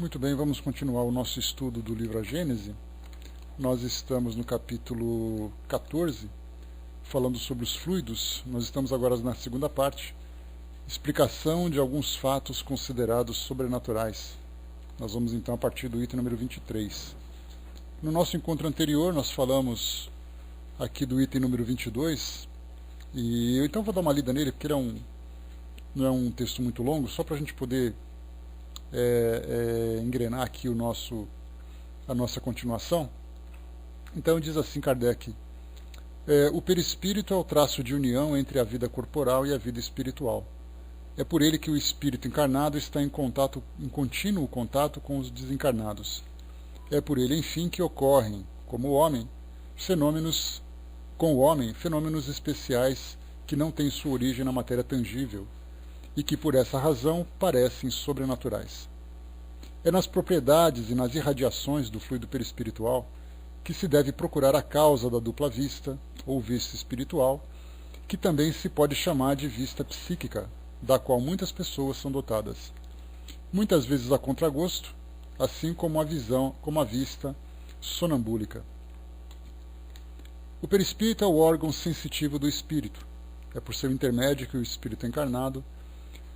Muito bem, vamos continuar o nosso estudo do livro A Gênese. Nós estamos no capítulo 14, falando sobre os fluidos. Nós estamos agora na segunda parte, explicação de alguns fatos considerados sobrenaturais. Nós vamos então a partir do item número 23. No nosso encontro anterior, nós falamos aqui do item número 22, e eu então vou dar uma lida nele, porque ele não é um texto muito longo, só para a gente poder engrenar aqui a nossa continuação. Então diz assim Kardec: o perispírito é o traço de união entre a vida corporal e a vida espiritual. É por ele que o espírito encarnado está em contínuo contato com os desencarnados. É por ele, enfim, que ocorrem, com o homem, fenômenos especiais que não têm sua origem na matéria tangível e que, por essa razão, parecem sobrenaturais. É nas propriedades e nas irradiações do fluido perispiritual que se deve procurar a causa da dupla vista, ou vista espiritual, que também se pode chamar de vista psíquica, da qual muitas pessoas são dotadas. Muitas vezes a contragosto, assim como a vista sonambúlica. O perispírito é o órgão sensitivo do espírito. É por seu intermédio que o espírito encarnado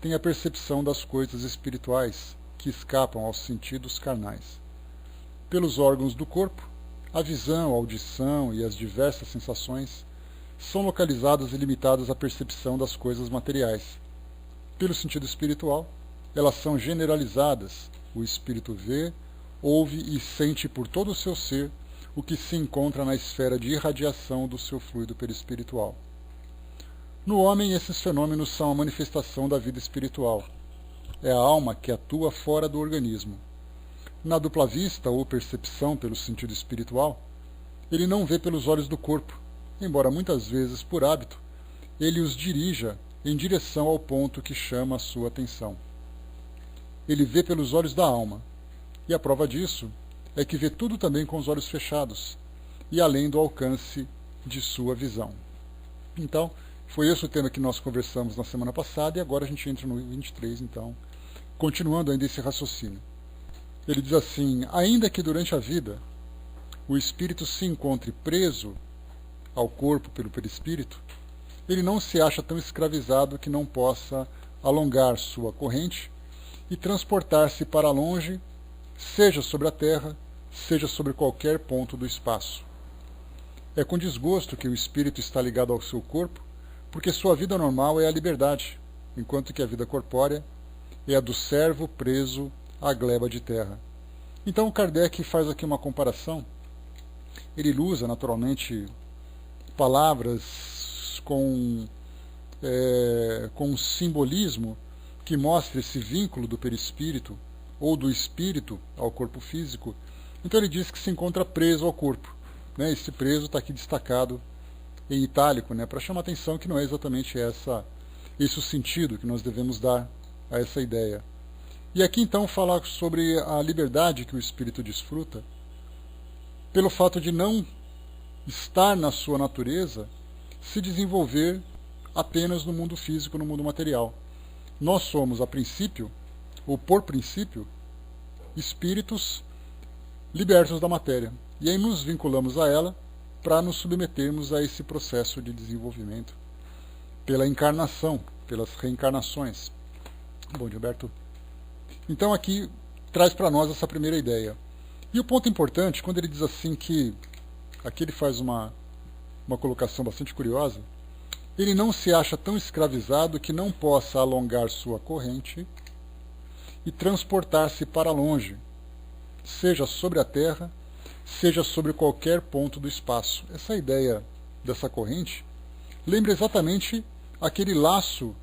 tem a percepção das coisas espirituais que escapam aos sentidos carnais. Pelos órgãos do corpo, a visão, a audição e as diversas sensações são localizadas e limitadas à percepção das coisas materiais. Pelo sentido espiritual, elas são generalizadas. O espírito vê, ouve e sente por todo o seu ser o que se encontra na esfera de irradiação do seu fluido perispiritual. No homem, esses fenômenos são a manifestação da vida espiritual. É a alma que atua fora do organismo. Na dupla vista ou percepção pelo sentido espiritual, ele não vê pelos olhos do corpo, embora muitas vezes, por hábito, ele os dirija em direção ao ponto que chama a sua atenção. Ele vê pelos olhos da alma, e a prova disso é que vê tudo também com os olhos fechados, e além do alcance de sua visão. Então, foi esse o tema que nós conversamos na semana passada, e agora a gente entra no 23, então, continuando ainda esse raciocínio. Ele diz assim: ainda que durante a vida o espírito se encontre preso ao corpo pelo perispírito, ele não se acha tão escravizado que não possa alongar sua corrente e transportar-se para longe, seja sobre a terra, seja sobre qualquer ponto do espaço. É com desgosto que o espírito está ligado ao seu corpo, porque sua vida normal é a liberdade, enquanto que a vida corpórea é a do servo preso à gleba de terra. Então Kardec faz aqui uma comparação. Ele usa naturalmente palavras com um simbolismo que mostra esse vínculo do perispírito ou do espírito ao corpo físico. Então ele diz que se encontra preso ao corpo. Esse preso está aqui destacado em itálico, para chamar a atenção que não é exatamente esse o sentido que nós devemos dar a essa ideia. E aqui então falar sobre a liberdade que o espírito desfruta pelo fato de não estar na sua natureza se desenvolver apenas no mundo físico, no mundo material. Nós somos, a princípio, ou por princípio, espíritos libertos da matéria. E aí nos vinculamos a ela para nos submetermos a esse processo de desenvolvimento pela encarnação, pelas reencarnações. Bom, Gilberto. Então aqui traz para nós essa primeira ideia. E o ponto importante, quando ele diz assim que, aqui ele faz uma colocação bastante curiosa, ele não se acha tão escravizado que não possa alongar sua corrente e transportar-se para longe, seja sobre a terra, seja sobre qualquer ponto do espaço. Essa ideia dessa corrente lembra exatamente aquele laço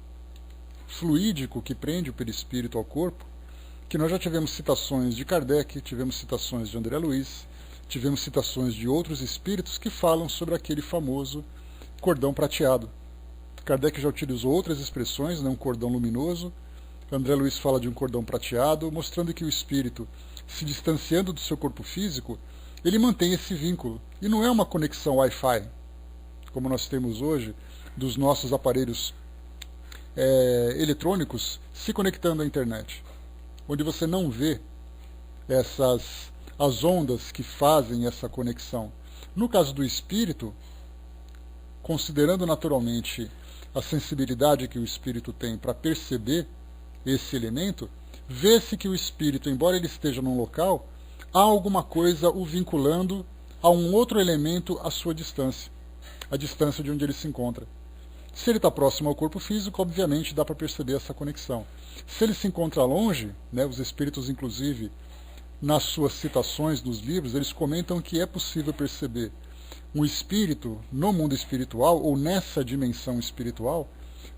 fluídico que prende o perispírito ao corpo, que nós já tivemos citações de Kardec, tivemos citações de André Luiz, tivemos citações de outros espíritos que falam sobre aquele famoso cordão prateado. Kardec já utilizou outras expressões, um cordão luminoso. André Luiz fala de um cordão prateado, mostrando que o espírito, se distanciando do seu corpo físico, ele mantém esse vínculo. E não é uma conexão Wi-Fi, como nós temos hoje, dos nossos aparelhos eletrônicos se conectando à internet, onde você não vê as ondas que fazem essa conexão. No caso do espírito, considerando naturalmente a sensibilidade que o espírito tem para perceber esse elemento, vê-se que o espírito, embora ele esteja num local, há alguma coisa o vinculando a um outro elemento à sua distância, a distância de onde ele se encontra. Se ele está próximo ao corpo físico, obviamente dá para perceber essa conexão. Se ele se encontra longe, né, os espíritos, inclusive, nas suas citações nos livros, eles comentam que é possível perceber um espírito no mundo espiritual, ou nessa dimensão espiritual,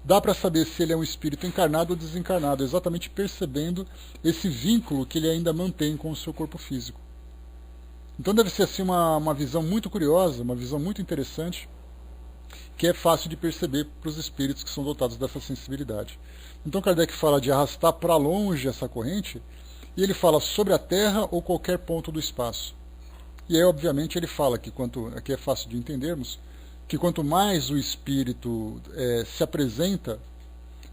dá para saber se ele é um espírito encarnado ou desencarnado, exatamente percebendo esse vínculo que ele ainda mantém com o seu corpo físico. Então deve ser assim uma visão muito curiosa, uma visão muito interessante, que é fácil de perceber para os espíritos que são dotados dessa sensibilidade. Então Kardec fala de arrastar para longe essa corrente, e ele fala sobre a Terra ou qualquer ponto do espaço. E aí, obviamente, ele fala que, aqui é fácil de entendermos, que quanto mais o espírito se apresenta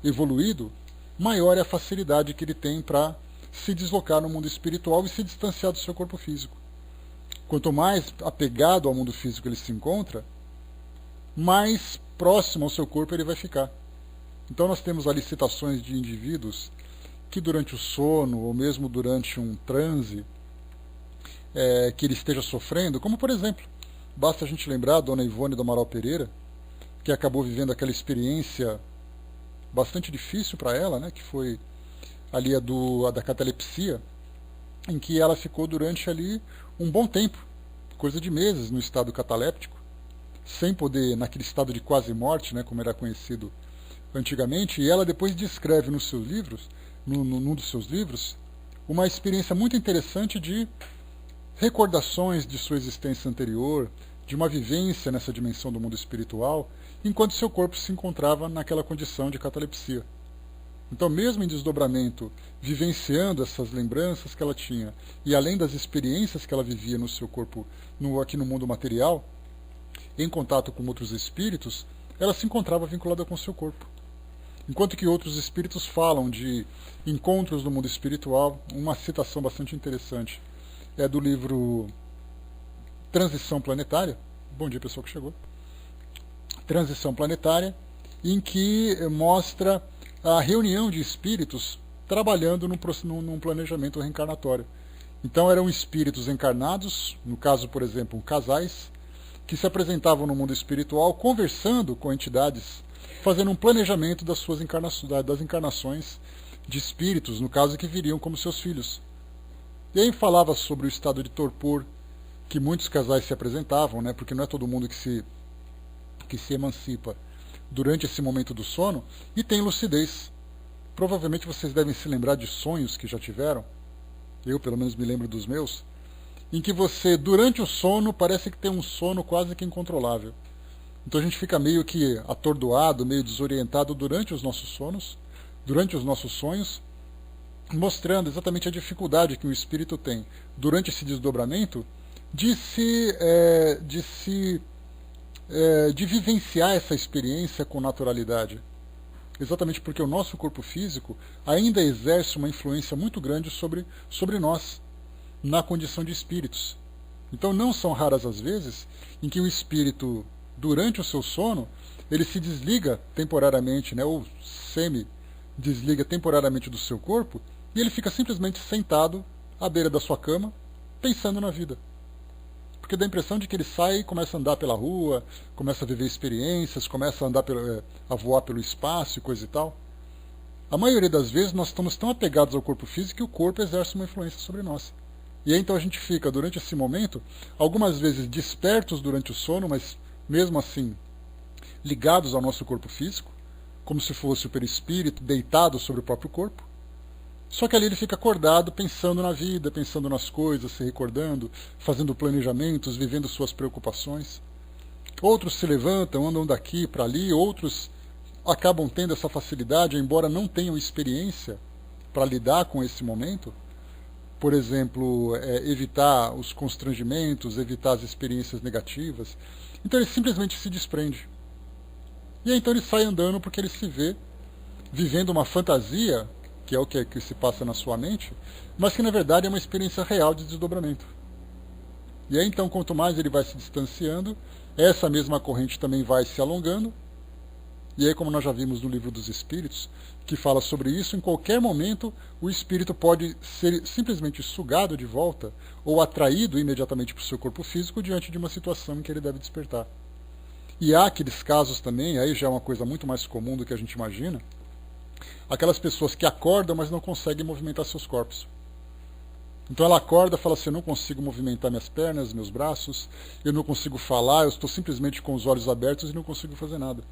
evoluído, maior é a facilidade que ele tem para se deslocar no mundo espiritual e se distanciar do seu corpo físico. Quanto mais apegado ao mundo físico ele se encontra, mais próximo ao seu corpo ele vai ficar. Então nós temos ali citações de indivíduos que durante o sono, ou mesmo durante um transe, que ele esteja sofrendo, como por exemplo, basta a gente lembrar a Dona Ivone do Amaral Pereira, que acabou vivendo aquela experiência bastante difícil para ela, né, que foi ali a da catalepsia, em que ela ficou durante ali um bom tempo, coisa de meses, no estado cataléptico, sem poder, naquele estado de quase morte, né, como era conhecido antigamente, e ela depois descreve nos seus livros, num dos seus livros, uma experiência muito interessante de recordações de sua existência anterior, de uma vivência nessa dimensão do mundo espiritual, enquanto seu corpo se encontrava naquela condição de catalepsia. Então, mesmo em desdobramento, vivenciando essas lembranças que ela tinha, e além das experiências que ela vivia no seu corpo, aqui no mundo material, em contato com outros espíritos, ela se encontrava vinculada com seu corpo. Enquanto que outros espíritos falam de encontros no mundo espiritual, uma citação bastante interessante é do livro Transição Planetária. Bom dia, pessoal que chegou. Transição Planetária, em que mostra a reunião de espíritos trabalhando num planejamento reencarnatório. Então eram espíritos encarnados, no caso, por exemplo, casais, que se apresentavam no mundo espiritual conversando com entidades, fazendo um planejamento das suas das encarnações de espíritos, no caso que viriam como seus filhos. E aí falava sobre o estado de torpor que muitos casais se apresentavam, né, porque não é todo mundo que se emancipa durante esse momento do sono, e tem lucidez. Provavelmente vocês devem se lembrar de sonhos que já tiveram, eu pelo menos me lembro dos meus, em que você, durante o sono, parece que tem um sono quase que incontrolável. Então a gente fica meio que atordoado, meio desorientado durante os nossos sonos, durante os nossos sonhos, mostrando exatamente a dificuldade que o espírito tem durante esse desdobramento de vivenciar essa experiência com naturalidade. Exatamente porque o nosso corpo físico ainda exerce uma influência muito grande sobre nós, na condição de espíritos. Então não são raras as vezes em que o espírito, durante o seu sono, ele se desliga temporariamente, né, ou semi-desliga temporariamente do seu corpo, e ele fica simplesmente sentado à beira da sua cama, pensando na vida. Porque dá a impressão de que ele sai e começa a andar pela rua, começa a viver experiências, começa a andar a voar pelo espaço e coisa e tal. A maioria das vezes nós estamos tão apegados ao corpo físico que o corpo exerce uma influência sobre nós. E aí então a gente fica, durante esse momento, algumas vezes despertos durante o sono, mas mesmo assim ligados ao nosso corpo físico, como se fosse o perispírito deitado sobre o próprio corpo. Só que ali ele fica acordado, pensando na vida, pensando nas coisas, se recordando, fazendo planejamentos, vivendo suas preocupações. Outros se levantam, andam daqui para ali, outros acabam tendo essa facilidade, embora não tenham experiência para lidar com esse momento. Por exemplo, evitar os constrangimentos, evitar as experiências negativas. Então ele simplesmente se desprende. E aí então ele sai andando porque ele se vê vivendo uma fantasia que é o que se passa na sua mente, mas que na verdade é uma experiência real de desdobramento. E aí então, quanto mais ele vai se distanciando, essa mesma corrente também vai se alongando. E aí, como nós já vimos no Livro dos Espíritos, que fala sobre isso, em qualquer momento o espírito pode ser simplesmente sugado de volta ou atraído imediatamente para o seu corpo físico diante de uma situação em que ele deve despertar. E há aqueles casos também, aí já é uma coisa muito mais comum do que a gente imagina, aquelas pessoas que acordam, mas não conseguem movimentar seus corpos. Então ela acorda e fala assim, eu não consigo movimentar minhas pernas, meus braços, eu não consigo falar, eu estou simplesmente com os olhos abertos e não consigo fazer nada.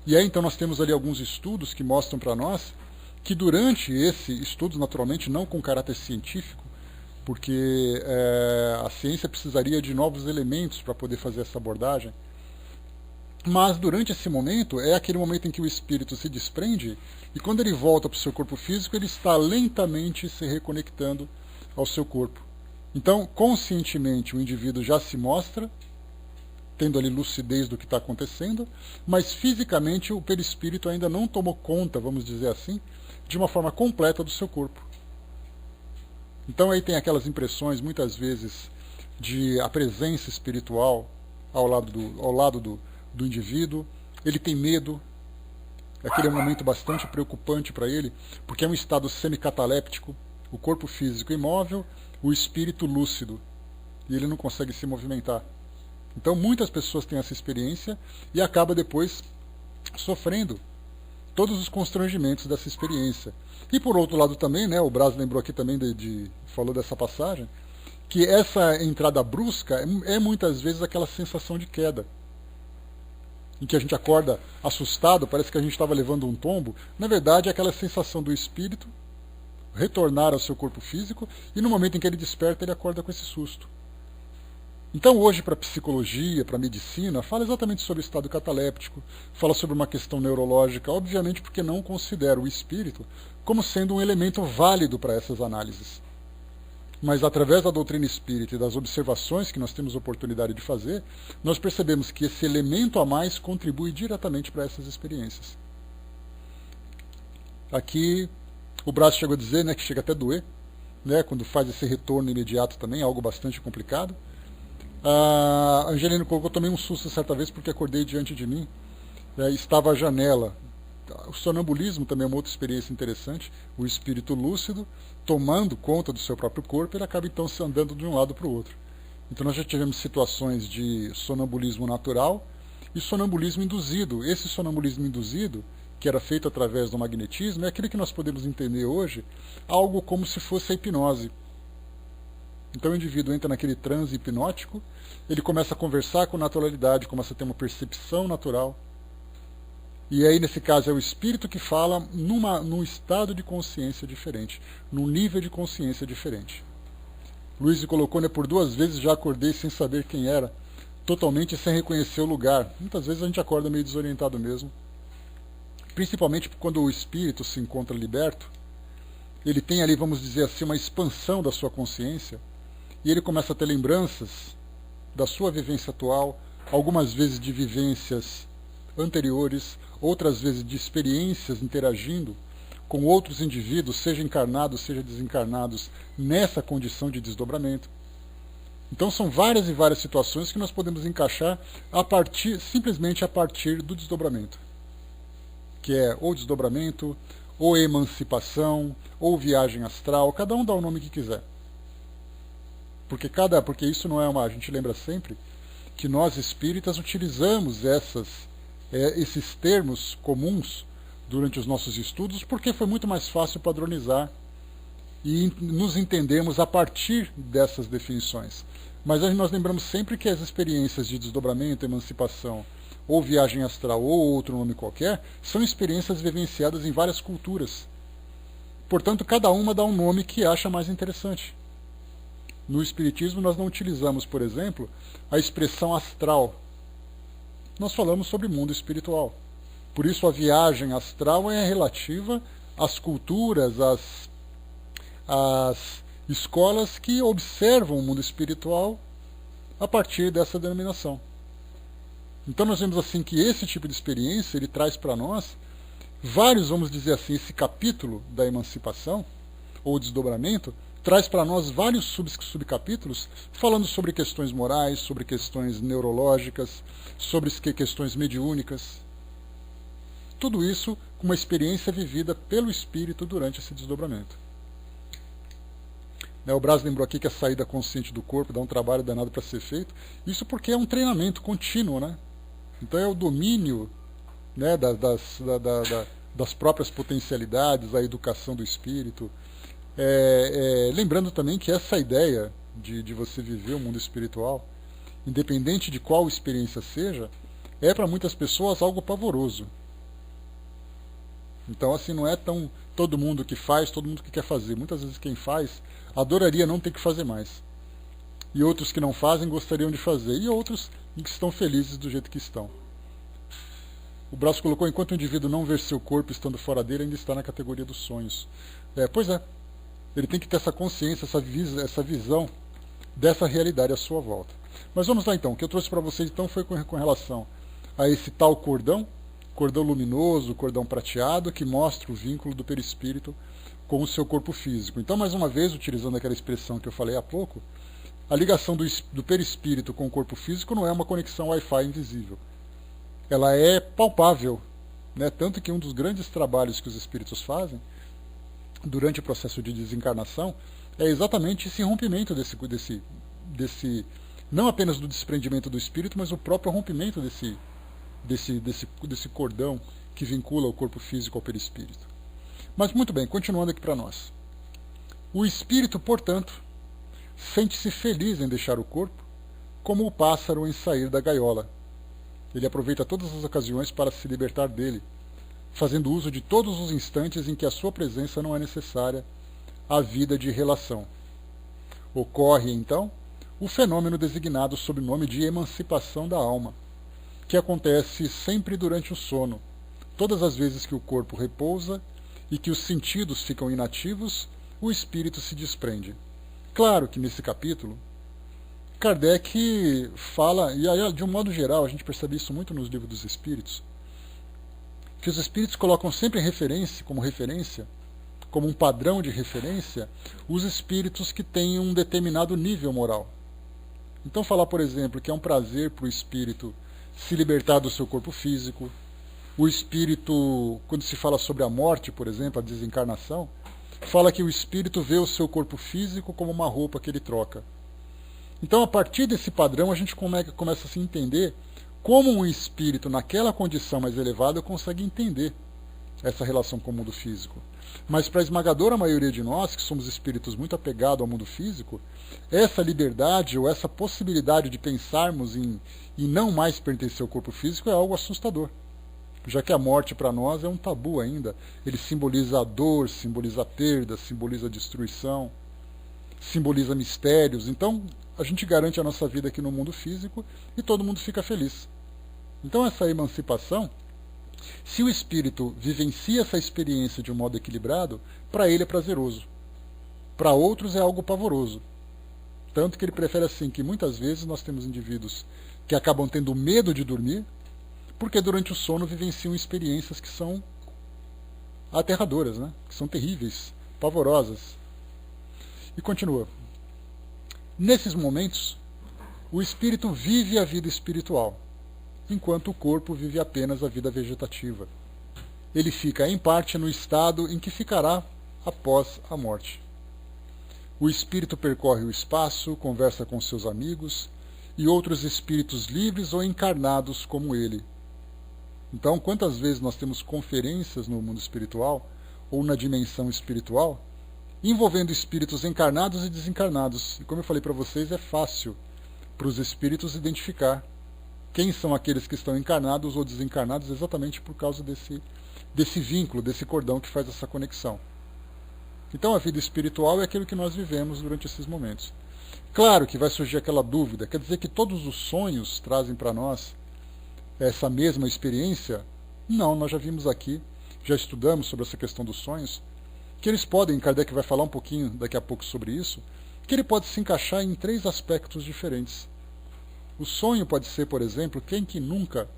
E aí então nós temos ali alguns estudos que mostram para nós que durante esse estudo, naturalmente não com caráter científico, porque a ciência precisaria de novos elementos para poder fazer essa abordagem, mas durante esse momento é aquele momento em que o espírito se desprende e quando ele volta para o seu corpo físico ele está lentamente se reconectando ao seu corpo. Então conscientemente o indivíduo já se mostra tendo ali lucidez do que está acontecendo, mas fisicamente o perispírito ainda não tomou conta, vamos dizer assim, de uma forma completa do seu corpo. Então aí tem aquelas impressões, muitas vezes, de a presença espiritual ao lado do indivíduo. Ele tem medo, aquele é um momento bastante preocupante para ele, porque é um estado semicataléptico, o corpo físico imóvel, o espírito lúcido, e ele não consegue se movimentar. Então muitas pessoas têm essa experiência e acabam depois sofrendo todos os constrangimentos dessa experiência. E por outro lado também, né, o Braz lembrou aqui também, falou dessa passagem, que essa entrada brusca é muitas vezes aquela sensação de queda, em que a gente acorda assustado, parece que a gente estava levando um tombo. Na verdade é aquela sensação do espírito retornar ao seu corpo físico e no momento em que ele desperta ele acorda com esse susto. Então hoje para a psicologia, para a medicina, fala exatamente sobre o estado cataléptico, fala sobre uma questão neurológica, obviamente porque não considera o espírito como sendo um elemento válido para essas análises. Mas através da doutrina espírita e das observações que nós temos oportunidade de fazer, nós percebemos que esse elemento a mais contribui diretamente para essas experiências. Aqui o Braz chegou a dizer, né, que chega até a doer, né, quando faz esse retorno imediato também, algo bastante complicado. A Angelina colocou também um susto certa vez porque acordei diante de mim, estava a janela. O sonambulismo também é uma outra experiência interessante, o espírito lúcido tomando conta do seu próprio corpo, ele acaba então se andando de um lado para o outro. Então nós já tivemos situações de sonambulismo natural e sonambulismo induzido. Esse sonambulismo induzido, que era feito através do magnetismo, é aquele que nós podemos entender hoje algo como se fosse a hipnose. Então o indivíduo entra naquele transe hipnótico, ele começa a conversar com naturalidade, começa a ter uma percepção natural. E aí, nesse caso, é o espírito que fala num estado de consciência diferente, num nível de consciência diferente. Luiz colocou, né, por 2 vezes já acordei sem saber quem era, totalmente sem reconhecer o lugar. Muitas vezes a gente acorda meio desorientado mesmo. Principalmente quando o espírito se encontra liberto, ele tem ali, vamos dizer assim, uma expansão da sua consciência, e ele começa a ter lembranças da sua vivência atual, algumas vezes de vivências anteriores, outras vezes de experiências interagindo com outros indivíduos, seja encarnados, seja desencarnados, nessa condição de desdobramento. Então são várias e várias situações que nós podemos encaixar simplesmente a partir do desdobramento, que é ou desdobramento, ou emancipação, ou viagem astral, cada um dá o nome que quiser. Porque isso não é a gente lembra sempre que nós espíritas utilizamos esses termos comuns durante os nossos estudos porque foi muito mais fácil padronizar e nos entendemos a partir dessas definições. Mas nós lembramos sempre que as experiências de desdobramento, emancipação, ou viagem astral, ou outro nome qualquer, são experiências vivenciadas em várias culturas. Portanto, cada uma dá um nome que acha mais interessante. No Espiritismo nós não utilizamos, por exemplo, a expressão astral. Nós falamos sobre mundo espiritual. Por isso a viagem astral é relativa às culturas, às escolas que observam o mundo espiritual a partir dessa denominação. Então nós vemos assim que esse tipo de experiência ele traz para nós vários, vamos dizer assim, esse capítulo da emancipação, ou desdobramento, traz para nós vários subcapítulos falando sobre questões morais, sobre questões neurológicas, sobre questões mediúnicas. Tudo isso com uma experiência vivida pelo espírito durante esse desdobramento. O Braz lembrou aqui que a saída consciente do corpo dá um trabalho danado para ser feito. Isso porque é um treinamento contínuo, né? Então é o domínio, né, das próprias potencialidades, a educação do espírito. Lembrando também que essa ideia de você viver o mundo espiritual, independente de qual experiência seja, é para muitas pessoas algo pavoroso. Então, assim, não é tão todo mundo que faz, todo mundo que quer fazer. Muitas vezes quem faz adoraria não ter que fazer mais. E outros que não fazem gostariam de fazer. E outros que estão felizes do jeito que estão. O Braz colocou, enquanto o indivíduo não ver seu corpo estando fora dele, ainda está na categoria dos sonhos. Pois é. Ele tem que ter essa consciência, essa visão dessa realidade à sua volta. Mas vamos lá então. O que eu trouxe para vocês então foi com relação a esse tal cordão luminoso, cordão prateado, que mostra o vínculo do perispírito com o seu corpo físico. Então, mais uma vez, utilizando aquela expressão que eu falei há pouco, a ligação do perispírito com o corpo físico não é uma conexão Wi-Fi invisível. Ela é palpável, né? Tanto que um dos grandes trabalhos que os espíritos fazem durante o processo de desencarnação é exatamente esse rompimento desse não apenas do desprendimento do espírito, mas o próprio rompimento desse cordão que vincula o corpo físico ao perispírito. Mas muito bem, continuando aqui para nós. O espírito, portanto, sente-se feliz em deixar o corpo, como o pássaro em sair da gaiola. Ele aproveita todas as ocasiões para se libertar dele, fazendo uso de todos os instantes em que a sua presença não é necessária à vida de relação. Ocorre, então, o fenômeno designado sob o nome de emancipação da alma, que acontece sempre durante o sono, todas as vezes que o corpo repousa e que os sentidos ficam inativos, o espírito se desprende. Claro que nesse capítulo, Kardec fala, e aí, de um modo geral, a gente percebe isso muito nos livros dos espíritos, que os espíritos colocam sempre como referência, como um padrão de referência, os espíritos que têm um determinado nível moral. Então falar, por exemplo, que é um prazer para o espírito se libertar do seu corpo físico, o espírito, quando se fala sobre a morte, por exemplo, a desencarnação, fala que o espírito vê o seu corpo físico como uma roupa que ele troca. Então, a partir desse padrão, a gente começa a se entender como um espírito, naquela condição mais elevada, consegue entender essa relação com o mundo físico. Mas para a esmagadora maioria de nós, que somos espíritos muito apegados ao mundo físico, essa liberdade ou essa possibilidade de pensarmos em não mais pertencer ao corpo físico é algo assustador. Já que a morte para nós é um tabu ainda. Ele simboliza a dor, simboliza a perda, simboliza a destruição, simboliza mistérios. Então, a gente garante a nossa vida aqui no mundo físico e todo mundo fica feliz. Então, essa emancipação, se o espírito vivencia essa experiência de um modo equilibrado, para ele é prazeroso. Para outros é algo pavoroso. Tanto que ele prefere assim, que muitas vezes nós temos indivíduos que acabam tendo medo de dormir, porque durante o sono vivenciam experiências que são aterradoras, né? Que são terríveis, pavorosas. E continua. Nesses momentos, o espírito vive a vida espiritual, enquanto o corpo vive apenas a vida vegetativa. Ele fica, em parte, no estado em que ficará após a morte. O espírito percorre o espaço, conversa com seus amigos e outros espíritos livres ou encarnados como ele. Então, quantas vezes nós temos conferências no mundo espiritual ou na dimensão espiritual envolvendo espíritos encarnados e desencarnados. E como eu falei para vocês, é fácil para os espíritos identificar quem são aqueles que estão encarnados ou desencarnados exatamente por causa desse vínculo, desse cordão que faz essa conexão. Então a vida espiritual é aquilo que nós vivemos durante esses momentos. Claro que vai surgir aquela dúvida, quer dizer que todos os sonhos trazem para nós essa mesma experiência? Não, nós já vimos aqui, já estudamos sobre essa questão dos sonhos, que eles podem, Kardec vai falar um pouquinho daqui a pouco sobre isso, que ele pode se encaixar em 3 aspectos diferentes. O sonho pode ser, por exemplo, quem que nunca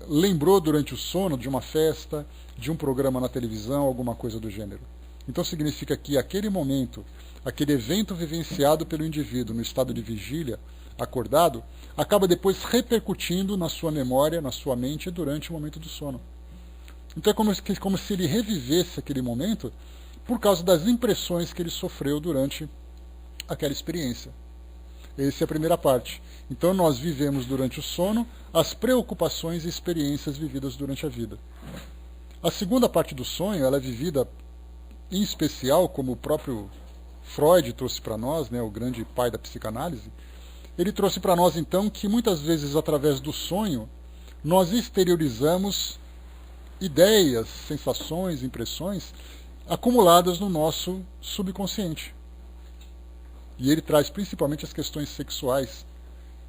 lembrou durante o sono de uma festa, de um programa na televisão, alguma coisa do gênero. Então significa que aquele momento, aquele evento vivenciado pelo indivíduo no estado de vigília, acordado, acaba depois repercutindo na sua memória, na sua mente, durante o momento do sono. Então é como se ele revivesse aquele momento por causa das impressões que ele sofreu durante aquela experiência. Essa é a primeira parte. Então nós vivemos durante o sono as preocupações e experiências vividas durante a vida. A segunda parte do sonho, ela é vivida em especial, como o próprio Freud trouxe para nós, né, o grande pai da psicanálise. Ele trouxe para nós então que muitas vezes através do sonho nós exteriorizamos ideias, sensações, impressões acumuladas no nosso subconsciente. E ele traz principalmente as questões sexuais,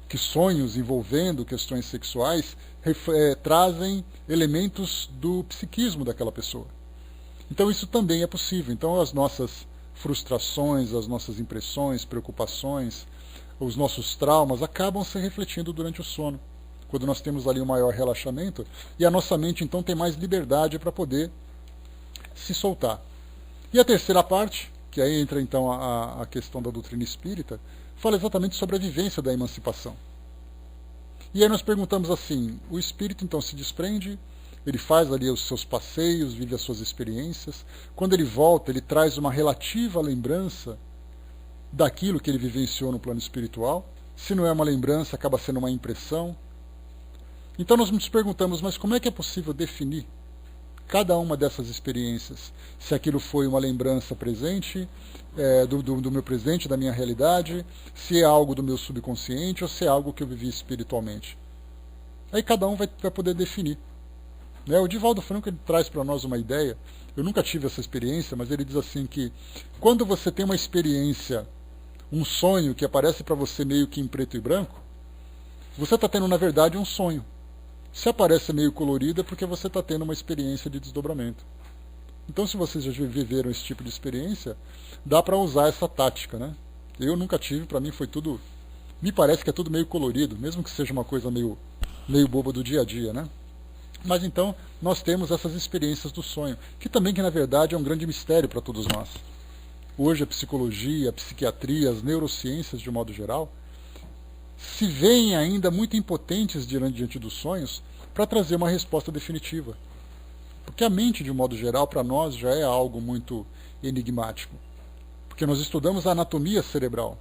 que sonhos envolvendo questões sexuais trazem elementos do psiquismo daquela pessoa. Então isso também é possível. Então as nossas frustrações, as nossas impressões, preocupações, os nossos traumas acabam se refletindo durante o sono, quando nós temos ali um maior relaxamento, e a nossa mente então tem mais liberdade para poder se soltar. E a terceira parte, que aí entra então a questão da doutrina espírita, fala exatamente sobre a vivência da emancipação. E aí nós perguntamos assim, o espírito então se desprende, ele faz ali os seus passeios, vive as suas experiências, quando ele volta, ele traz uma relativa lembrança daquilo que ele vivenciou no plano espiritual. Se não é uma lembrança, acaba sendo uma impressão. Então nós nos perguntamos, mas como é que é possível definir cada uma dessas experiências? Se aquilo foi uma lembrança presente, do meu presente, da minha realidade, se é algo do meu subconsciente ou se é algo que eu vivi espiritualmente. Aí cada um vai poder definir. O Divaldo Franco ele traz para nós uma ideia, eu nunca tive essa experiência, mas ele diz assim que quando você tem uma experiência, um sonho que aparece para você meio que em preto e branco, você está tendo na verdade um sonho. Se aparece meio colorido é porque você está tendo uma experiência de desdobramento. Então se vocês já viveram esse tipo de experiência, dá para usar essa tática, né? Eu nunca tive, para mim foi tudo, me parece que é tudo meio colorido, mesmo que seja uma coisa meio boba do dia a dia, né? Mas então nós temos essas experiências do sonho, que na verdade é um grande mistério para todos nós. Hoje a psicologia, a psiquiatria, as neurociências de modo geral, se veem ainda muito impotentes diante dos sonhos para trazer uma resposta definitiva. Porque a mente, de modo geral, para nós já é algo muito enigmático. Porque nós estudamos a anatomia cerebral,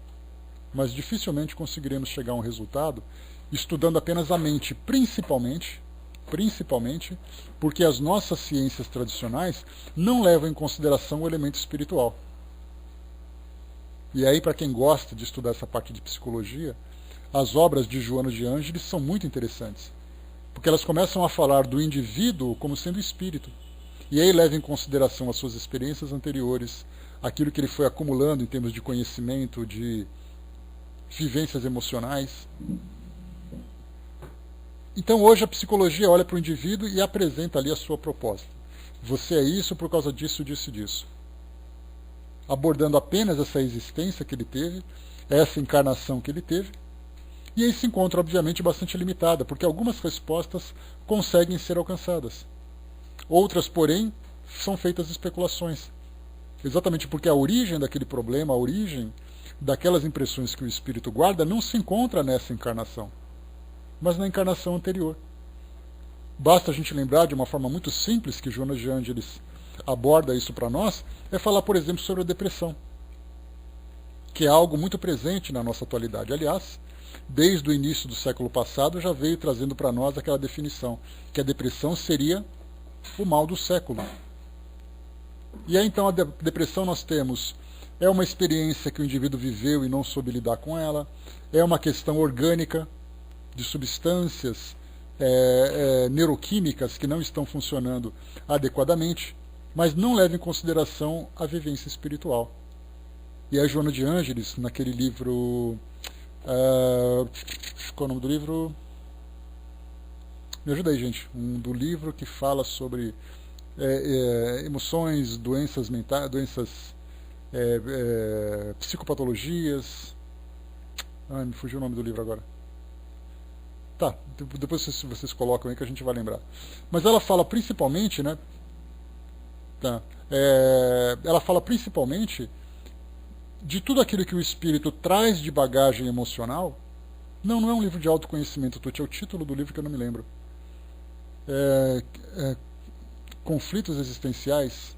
mas dificilmente conseguiremos chegar a um resultado estudando apenas a mente, principalmente porque as nossas ciências tradicionais não levam em consideração o elemento espiritual. E aí, para quem gosta de estudar essa parte de psicologia, as obras de Joana de Ângeles são muito interessantes, porque elas começam a falar do indivíduo como sendo espírito, e aí leva em consideração as suas experiências anteriores, aquilo que ele foi acumulando em termos de conhecimento, de vivências emocionais. Então hoje a psicologia olha para o indivíduo e apresenta ali a sua proposta. Você é isso por causa disso, disso e disso. Abordando apenas essa existência que ele teve, essa encarnação que ele teve, e aí se encontra obviamente bastante limitada, porque algumas respostas conseguem ser alcançadas. Outras, porém, são feitas especulações. Exatamente porque a origem daquele problema, a origem daquelas impressões que o espírito guarda não se encontra nessa encarnação, mas na encarnação anterior. Basta a gente lembrar de uma forma muito simples que Joana de Ângeles aborda isso para nós, é falar, por exemplo, sobre a depressão, que é algo muito presente na nossa atualidade. Aliás, desde o início do século passado já veio trazendo para nós aquela definição, que a depressão seria o mal do século. E aí então a depressão nós temos, é uma experiência que o indivíduo viveu e não soube lidar com ela, é uma questão orgânica, de substâncias neuroquímicas que não estão funcionando adequadamente, mas não leva em consideração a vivência espiritual. E a Joana de Ângeles, naquele livro... qual é o nome do livro? Me ajuda aí, gente. Do livro que fala sobre emoções, doenças mentais, doenças, psicopatologias. Me fugiu o nome do livro agora. Tá, depois vocês colocam aí que a gente vai lembrar. Mas ela fala principalmente, né? Tá, ela fala principalmente de tudo aquilo que o espírito traz de bagagem emocional. Não é um livro de autoconhecimento, é o título do livro que eu não me lembro. Conflitos existenciais.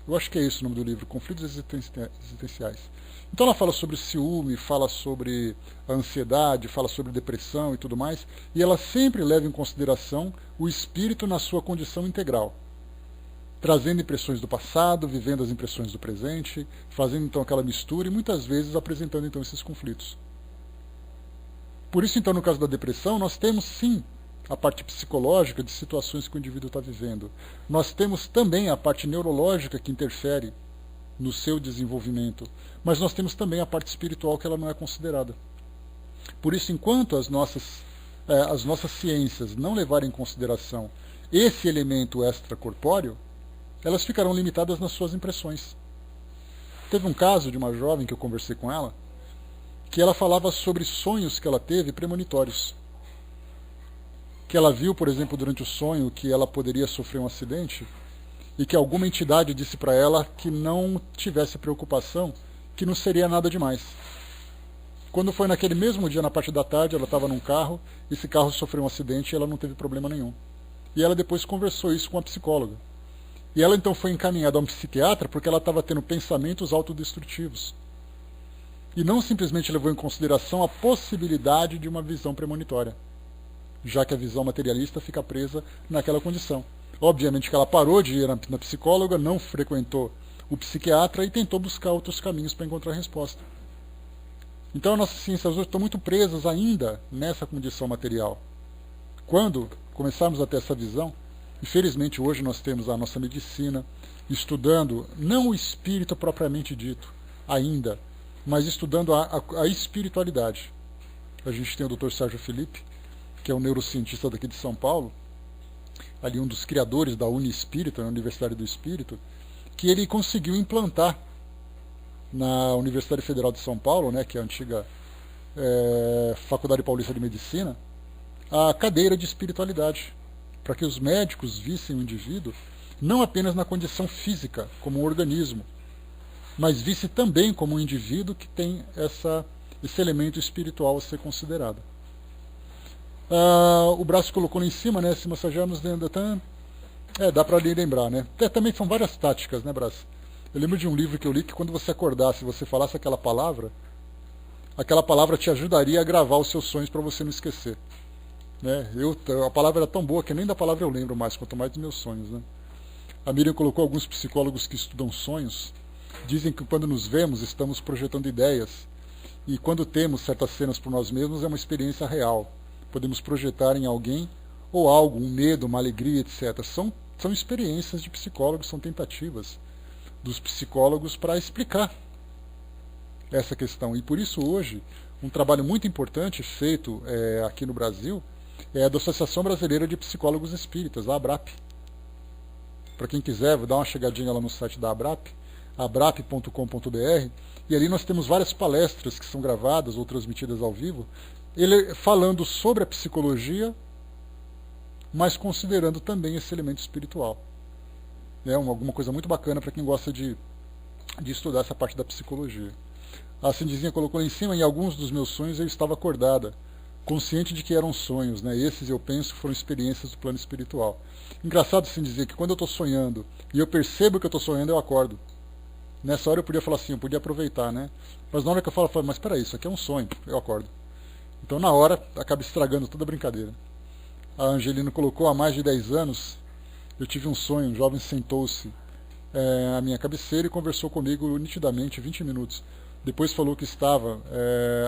Eu acho que é isso o nome do livro, Conflitos Existenciais. Então ela fala sobre ciúme, fala sobre a ansiedade, fala sobre depressão e tudo mais, e ela sempre leva em consideração o espírito na sua condição integral, trazendo impressões do passado, vivendo as impressões do presente, fazendo então aquela mistura e muitas vezes apresentando então esses conflitos. Por isso então no caso da depressão nós temos sim a parte psicológica de situações que o indivíduo está vivendo. Nós temos também a parte neurológica que interfere no seu desenvolvimento, mas nós temos também a parte espiritual que ela não é considerada. Por isso, enquanto as nossas ciências não levarem em consideração esse elemento extracorpóreo, elas ficarão limitadas nas suas impressões. Teve um caso de uma jovem que eu conversei com ela, que ela falava sobre sonhos que ela teve premonitórios. Que ela viu, por exemplo, durante o sonho que ela poderia sofrer um acidente e que alguma entidade disse para ela que não tivesse preocupação, que não seria nada demais. Quando foi naquele mesmo dia, na parte da tarde, ela estava num carro, esse carro sofreu um acidente e ela não teve problema nenhum. E ela depois conversou isso com a psicóloga. E ela então foi encaminhada a um psiquiatra porque ela estava tendo pensamentos autodestrutivos. E não simplesmente levou em consideração a possibilidade de uma visão premonitória, já que a visão materialista fica presa naquela condição. Obviamente que ela parou de ir na psicóloga, não frequentou o psiquiatra e tentou buscar outros caminhos para encontrar a resposta. Então as nossas ciências hoje estão muito presas ainda nessa condição material. Quando começarmos a ter essa visão, e felizmente hoje nós temos a nossa medicina estudando, não o espírito propriamente dito, ainda, mas estudando a espiritualidade. A gente tem o Dr. Sérgio Felipe, que é um neurocientista daqui de São Paulo, ali um dos criadores da Uniespírito, na Universidade do Espírito, que ele conseguiu implantar na Universidade Federal de São Paulo, né, que é a antiga Faculdade Paulista de Medicina, a cadeira de espiritualidade, para que os médicos vissem o indivíduo não apenas na condição física, como um organismo, mas visse também como um indivíduo que tem esse elemento espiritual a ser considerado. O braço colocou lá em cima, né? Se massagearmos dentro da... dá para lembrar, né? Também são várias táticas, né, Brás? Eu lembro de um livro que eu li que quando você acordasse e você falasse aquela palavra te ajudaria a gravar os seus sonhos para você não esquecer. Né? A palavra era tão boa que nem da palavra eu lembro mais, quanto mais dos meus sonhos. Né? A Miriam colocou alguns psicólogos que estudam sonhos, dizem que quando nos vemos estamos projetando ideias, e quando temos certas cenas por nós mesmos é uma experiência real. Podemos projetar em alguém ou algo, um medo, uma alegria, etc. São experiências de psicólogos, são tentativas dos psicólogos para explicar essa questão. E por isso hoje, um trabalho muito importante feito aqui no Brasil é da Associação Brasileira de Psicólogos Espíritas, a ABRAP. Para quem quiser, vou dar uma chegadinha lá no site da ABRAP, abrap.com.br, e ali nós temos várias palestras que são gravadas ou transmitidas ao vivo, ele falando sobre a psicologia, mas considerando também esse elemento espiritual. Alguma coisa muito bacana para quem gosta de estudar essa parte da psicologia. A Cindizinha colocou lá em cima, em alguns dos meus sonhos eu estava acordada, consciente de que eram sonhos, né? Esses eu penso foram experiências do plano espiritual. Engraçado Cindizinha que quando eu estou sonhando e eu percebo que eu estou sonhando, eu acordo. Nessa hora eu podia falar assim, eu podia aproveitar, né? Mas na hora que eu falo, mas peraí, isso aqui é um sonho, eu acordo. Então na hora acaba estragando toda a brincadeira. A Angelina colocou, há mais de 10 anos, eu tive um sonho, um jovem sentou-se à minha cabeceira e conversou comigo nitidamente 20 minutos. Depois falou que estava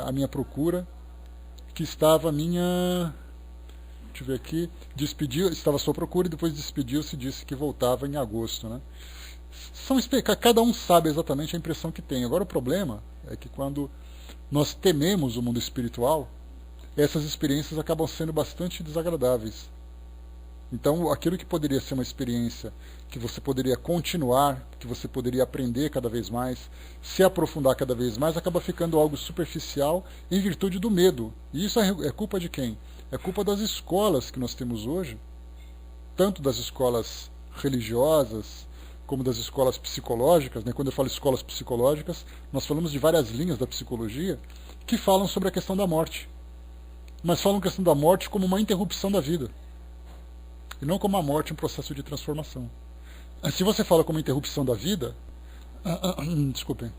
à minha procura, que estava a minha... Deixa eu ver aqui. Estava à sua procura e depois despediu-se e disse que voltava em agosto. Né? Cada um sabe exatamente a impressão que tem. Agora o problema é que quando nós tememos o mundo espiritual, essas experiências acabam sendo bastante desagradáveis. Então, aquilo que poderia ser uma experiência que você poderia continuar, que você poderia aprender cada vez mais, se aprofundar cada vez mais, acaba ficando algo superficial em virtude do medo. E isso é culpa de quem? É culpa das escolas que nós temos hoje, tanto das escolas religiosas, como das escolas psicológicas, né? Quando eu falo escolas psicológicas, nós falamos de várias linhas da psicologia que falam sobre a questão da morte. Mas falam a questão da morte como uma interrupção da vida, e não como a morte um processo de transformação. Se você fala como interrupção da vida, desculpem,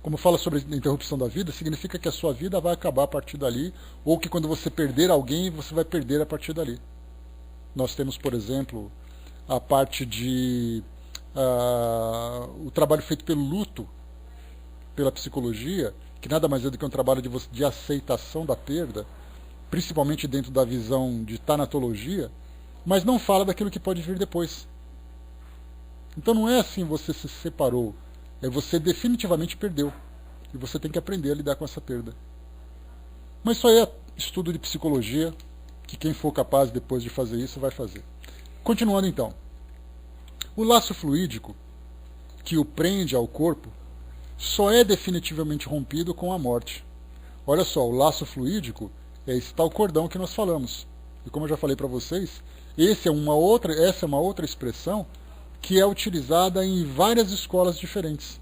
como fala sobre a interrupção da vida, significa que a sua vida vai acabar a partir dali, ou que quando você perder alguém, você vai perder a partir dali. Nós temos, por exemplo, a parte de o trabalho feito pelo luto, pela psicologia, que nada mais é do que um trabalho de aceitação da perda, principalmente dentro da visão de tanatologia, mas não fala daquilo que pode vir depois. Então não é assim você se separou, é você definitivamente perdeu, e você tem que aprender a lidar com essa perda. Mas isso aí é estudo de psicologia, que quem for capaz depois de fazer isso vai fazer. Continuando então. O laço fluídico, que o prende ao corpo, só é definitivamente rompido com a morte. Olha só, o laço fluídico é esse tal cordão que nós falamos. E como eu já falei para vocês, essa é uma outra expressão que é utilizada em várias escolas diferentes.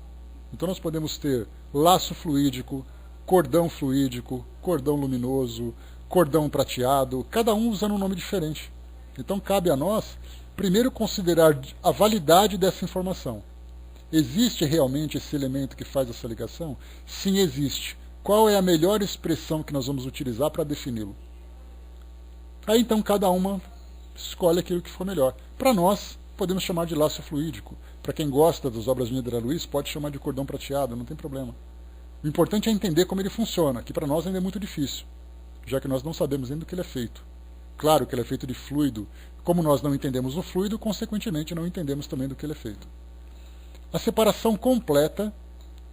Então nós podemos ter laço fluídico, cordão luminoso, cordão prateado, cada um usando um nome diferente. Então cabe a nós, primeiro, considerar a validade dessa informação. Existe realmente esse elemento que faz essa ligação? Sim, existe. Qual é a melhor expressão que nós vamos utilizar para defini-lo? Aí então cada uma escolhe aquilo que for melhor. Para nós, podemos chamar de laço fluídico. Para quem gosta das obras de André Luiz, pode chamar de cordão prateado, não tem problema. O importante é entender como ele funciona, que para nós ainda é muito difícil, já que nós não sabemos ainda do que ele é feito. Claro que ele é feito de fluido. Como nós não entendemos o fluido, consequentemente não entendemos também do que ele é feito. A separação completa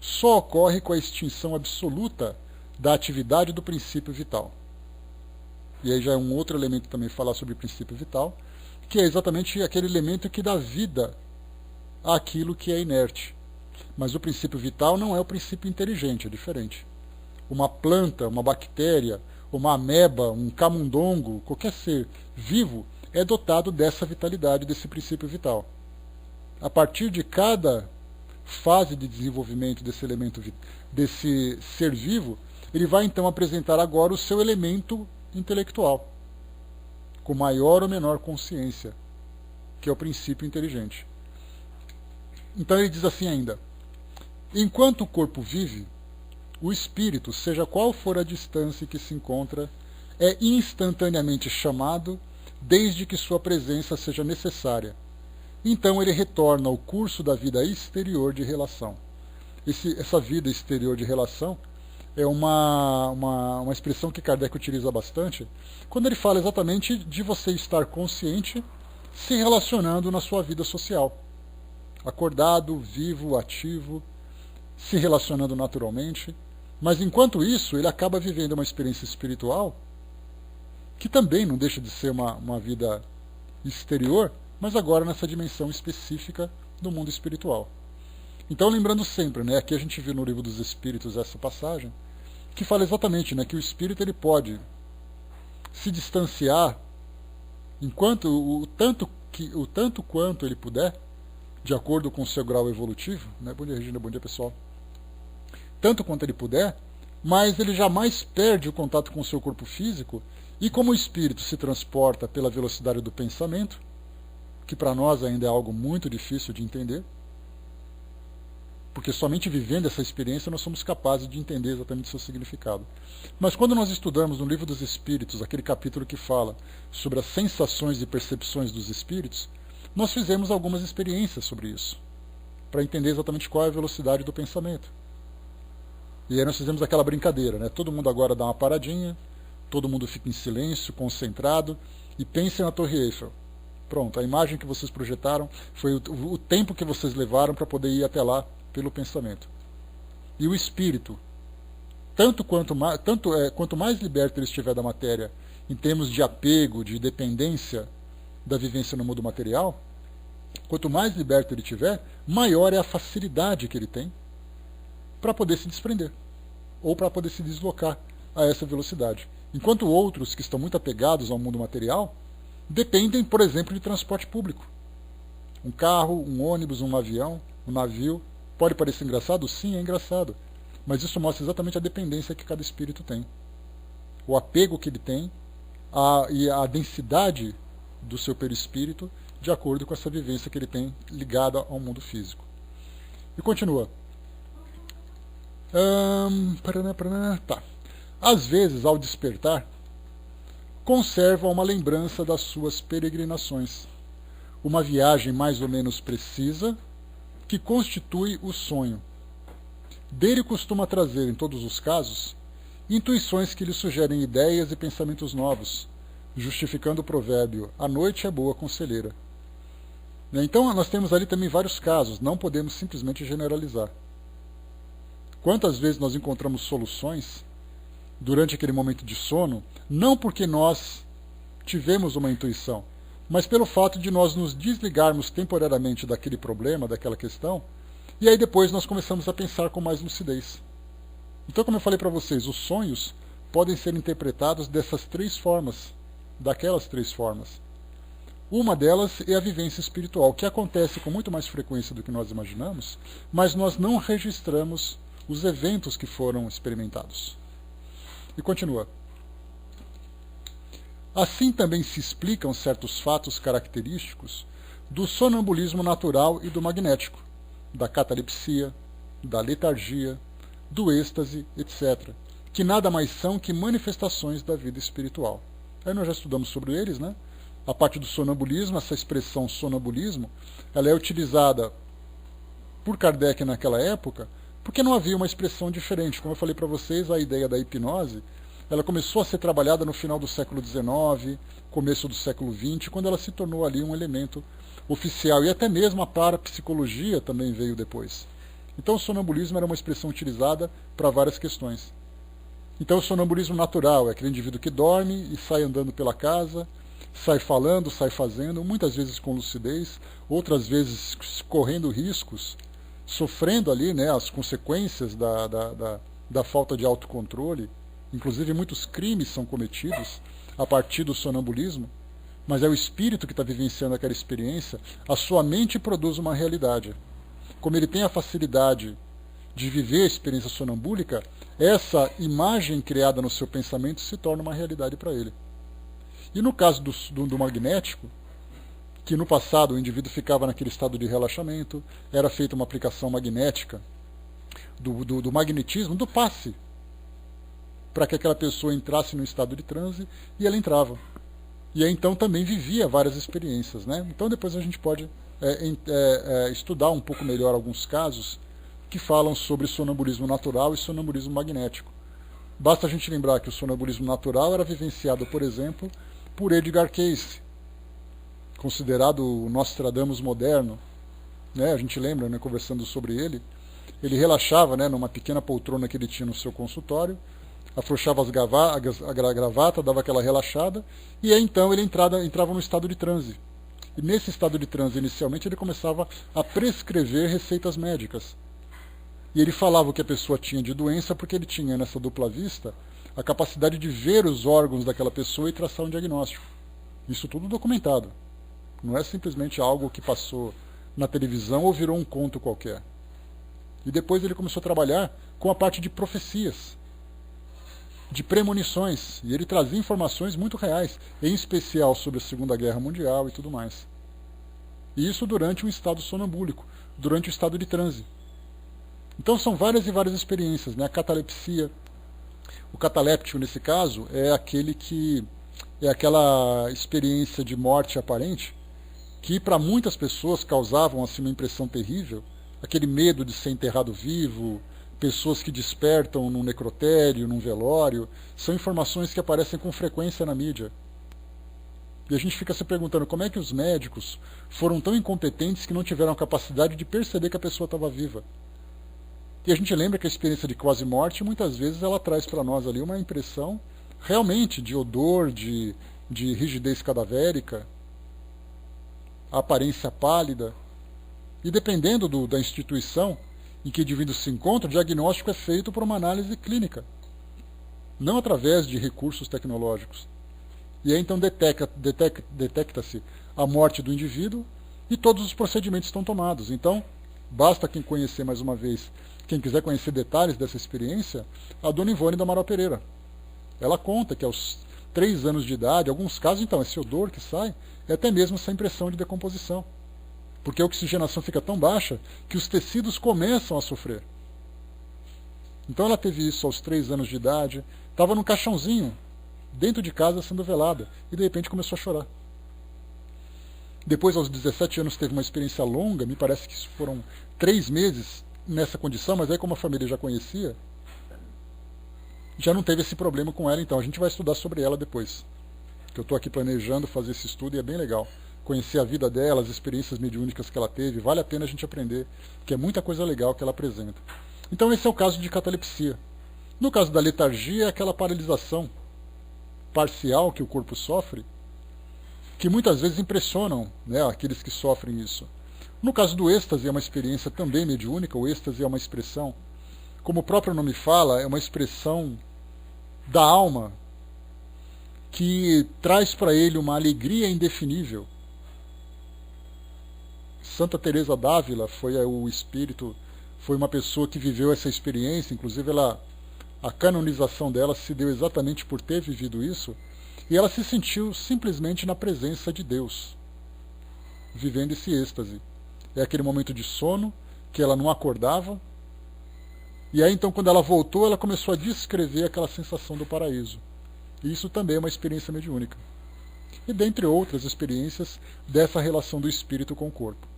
só ocorre com a extinção absoluta da atividade do princípio vital. E aí já é um outro elemento também falar sobre o princípio vital, que é exatamente aquele elemento que dá vida àquilo que é inerte. Mas o princípio vital não é o princípio inteligente, é diferente. Uma planta, uma bactéria, uma ameba, um camundongo, qualquer ser vivo é dotado dessa vitalidade, desse princípio vital. A partir de cada fase de desenvolvimento desse elemento, desse ser vivo, ele vai então apresentar agora o seu elemento intelectual, com maior ou menor consciência, que é o princípio inteligente. Então ele diz assim ainda: enquanto o corpo vive, o espírito, seja qual for a distância que se encontra, é instantaneamente chamado, desde que sua presença seja necessária. Então ele retorna ao curso da vida exterior de relação. Essa vida exterior de relação é uma expressão que Kardec utiliza bastante, quando ele fala exatamente de você estar consciente se relacionando na sua vida social. Acordado, vivo, ativo, se relacionando naturalmente. Mas enquanto isso, ele acaba vivendo uma experiência espiritual, que também não deixa de ser uma vida exterior, mas agora nessa dimensão específica do mundo espiritual. Então, lembrando sempre, né, aqui a gente viu no Livro dos Espíritos essa passagem, que fala exatamente, né, que o espírito ele pode se distanciar o tanto quanto ele puder, de acordo com o seu grau evolutivo, né? Bom dia, Regina, bom dia, pessoal. Tanto quanto ele puder, mas ele jamais perde o contato com o seu corpo físico, e como o espírito se transporta pela velocidade do pensamento, que para nós ainda é algo muito difícil de entender, porque somente vivendo essa experiência nós somos capazes de entender exatamente o seu significado. Mas quando nós estudamos no Livro dos Espíritos, aquele capítulo que fala sobre as sensações e percepções dos espíritos, nós fizemos algumas experiências sobre isso, para entender exatamente qual é a velocidade do pensamento. E aí nós fizemos aquela brincadeira, né? Todo mundo agora dá uma paradinha, todo mundo fica em silêncio, concentrado, e pense na Torre Eiffel. Pronto, a imagem que vocês projetaram foi o tempo que vocês levaram para poder ir até lá pelo pensamento. E o espírito, quanto mais liberto ele estiver da matéria, em termos de apego, de dependência da vivência no mundo material, quanto mais liberto ele estiver, maior é a facilidade que ele tem para poder se desprender, ou para poder se deslocar a essa velocidade. Enquanto outros, que estão muito apegados ao mundo material, dependem, por exemplo, de transporte público. Um carro, um ônibus, um avião, um navio. Pode parecer engraçado? Sim, é engraçado. Mas isso mostra exatamente a dependência que cada espírito tem. O apego que ele tem e a densidade do seu perispírito de acordo com essa vivência que ele tem ligada ao mundo físico. E continua. Tá. Às vezes, ao despertar, conserva uma lembrança das suas peregrinações, uma viagem mais ou menos precisa que constitui o sonho. Dele costuma trazer, em todos os casos, intuições que lhe sugerem ideias e pensamentos novos, justificando o provérbio: a noite é boa conselheira. Então, nós temos ali também vários casos, não podemos simplesmente generalizar. Quantas vezes nós encontramos soluções durante aquele momento de sono, não porque nós tivemos uma intuição, mas pelo fato de nós nos desligarmos temporariamente daquele problema, daquela questão, e aí depois nós começamos a pensar com mais lucidez. Então, como eu falei para vocês, os sonhos podem ser interpretados dessas três formas, daquelas três formas. Uma delas é a vivência espiritual, que acontece com muito mais frequência do que nós imaginamos, mas nós não registramos os eventos que foram experimentados. E continua. Assim também se explicam certos fatos característicos do sonambulismo natural e do magnético, da catalepsia, da letargia, do êxtase, etc., que nada mais são que manifestações da vida espiritual. Aí nós já estudamos sobre eles, né? A parte do sonambulismo, essa expressão sonambulismo, ela é utilizada por Kardec naquela época, porque não havia uma expressão diferente. Como eu falei para vocês, a ideia da hipnose, ela começou a ser trabalhada no final do século XIX, começo do século XX, quando ela se tornou ali um elemento oficial. E até mesmo a parapsicologia também veio depois. Então o sonambulismo era uma expressão utilizada para várias questões. Então o sonambulismo natural é aquele indivíduo que dorme e sai andando pela casa, sai falando, sai fazendo, muitas vezes com lucidez, outras vezes correndo riscos, sofrendo ali, né, as consequências da falta de autocontrole. Inclusive muitos crimes são cometidos a partir do sonambulismo, mas é o espírito que está vivenciando aquela experiência, a sua mente produz uma realidade. Como ele tem a facilidade de viver a experiência sonambúlica, essa imagem criada no seu pensamento se torna uma realidade para ele. E no caso do magnético, que no passado o indivíduo ficava naquele estado de relaxamento, era feita uma aplicação magnética do magnetismo, do passe, para que aquela pessoa entrasse no estado de transe, e ela entrava. E aí então também vivia várias experiências, né? Então depois a gente pode estudar um pouco melhor alguns casos que falam sobre sonambulismo natural e sonambulismo magnético. Basta a gente lembrar que o sonambulismo natural era vivenciado, por exemplo, por Edgar Cayce, considerado o Nostradamus moderno, né? A gente lembra, né, conversando sobre ele, ele relaxava, né, numa pequena poltrona que ele tinha no seu consultório, afrouxava a gravata, dava aquela relaxada, e aí então ele entrava no estado de transe. E nesse estado de transe, inicialmente, ele começava a prescrever receitas médicas. E ele falava o que a pessoa tinha de doença, porque ele tinha, nessa dupla vista, a capacidade de ver os órgãos daquela pessoa e traçar um diagnóstico. Isso tudo documentado. Não é simplesmente algo que passou na televisão ou virou um conto qualquer. E depois ele começou a trabalhar com a parte de profecias, de premonições, e ele trazia informações muito reais, em especial sobre a Segunda Guerra Mundial e tudo mais. E isso durante um estado sonambúlico, durante o estado de transe. Então são várias e várias experiências, né? A catalepsia, o cataléptico nesse caso é aquele que é aquela experiência de morte aparente que para muitas pessoas causavam assim uma impressão terrível, aquele medo de ser enterrado vivo, pessoas que despertam num necrotério, num velório, são informações que aparecem com frequência na mídia. E a gente fica se perguntando como é que os médicos foram tão incompetentes que não tiveram a capacidade de perceber que a pessoa estava viva. E a gente lembra que a experiência de quase morte, muitas vezes, ela traz para nós ali uma impressão realmente de odor, de rigidez cadavérica, a aparência pálida. E dependendo da instituição em que o indivíduo se encontra, o diagnóstico é feito por uma análise clínica. não através de recursos tecnológicos. E aí então detecta-se a morte do indivíduo e todos os procedimentos estão tomados. Então, basta quem conhecer mais uma vez, quem quiser conhecer detalhes dessa experiência, a dona Ivone da Amaral Pereira. Ela conta que aos 3 anos de idade, em alguns casos, então, esse odor que sai é até mesmo essa impressão de decomposição. Porque a oxigenação fica tão baixa que os tecidos começam a sofrer. Então ela teve isso aos 3 anos de idade, estava num caixãozinho, dentro de casa sendo velada, e de repente começou a chorar. Depois, aos 17 anos, teve uma experiência longa, me parece que foram 3 meses nessa condição, mas aí como a família já conhecia, já não teve esse problema com ela, então a gente vai estudar sobre ela depois. Que eu estou aqui planejando fazer esse estudo e é bem legal. Conhecer a vida dela, as experiências mediúnicas que ela teve, vale a pena a gente aprender, que é muita coisa legal que ela apresenta. Então esse é o caso de catalepsia. No caso da letargia, é aquela paralisação parcial que o corpo sofre, que muitas vezes impressionam, né, aqueles que sofrem isso. No caso do êxtase, é uma experiência também mediúnica. O êxtase é uma expressão, como o próprio nome fala, é uma expressão da alma que traz para ele uma alegria indefinível. Santa Teresa d'Ávila foi o espírito, foi uma pessoa que viveu essa experiência, inclusive a canonização dela se deu exatamente por ter vivido isso, e ela se sentiu simplesmente na presença de Deus, vivendo esse êxtase. É aquele momento de sono, que ela não acordava, e aí então quando ela voltou, ela começou a descrever aquela sensação do paraíso. E isso também é uma experiência mediúnica. E dentre outras experiências dessa relação do espírito com o corpo.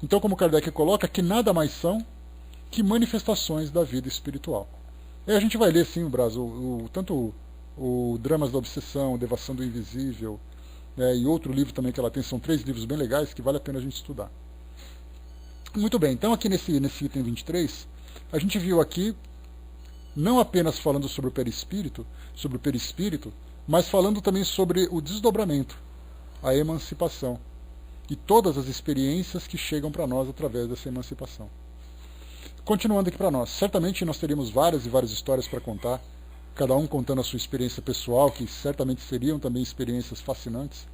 Então, como Kardec coloca, que nada mais são que manifestações da vida espiritual. E a gente vai ler, sim, tanto o Dramas da Obsessão, Devação do Invisível, e outro livro também que ela tem, são 3 livros bem legais que vale a pena a gente estudar. Muito bem, então aqui nesse item 23, a gente viu aqui, não apenas falando sobre o perispírito, mas falando também sobre o desdobramento, a emancipação, e todas as experiências que chegam para nós através dessa emancipação. Continuando aqui para nós, certamente nós teríamos várias e várias histórias para contar, cada um contando a sua experiência pessoal, que certamente seriam também experiências fascinantes,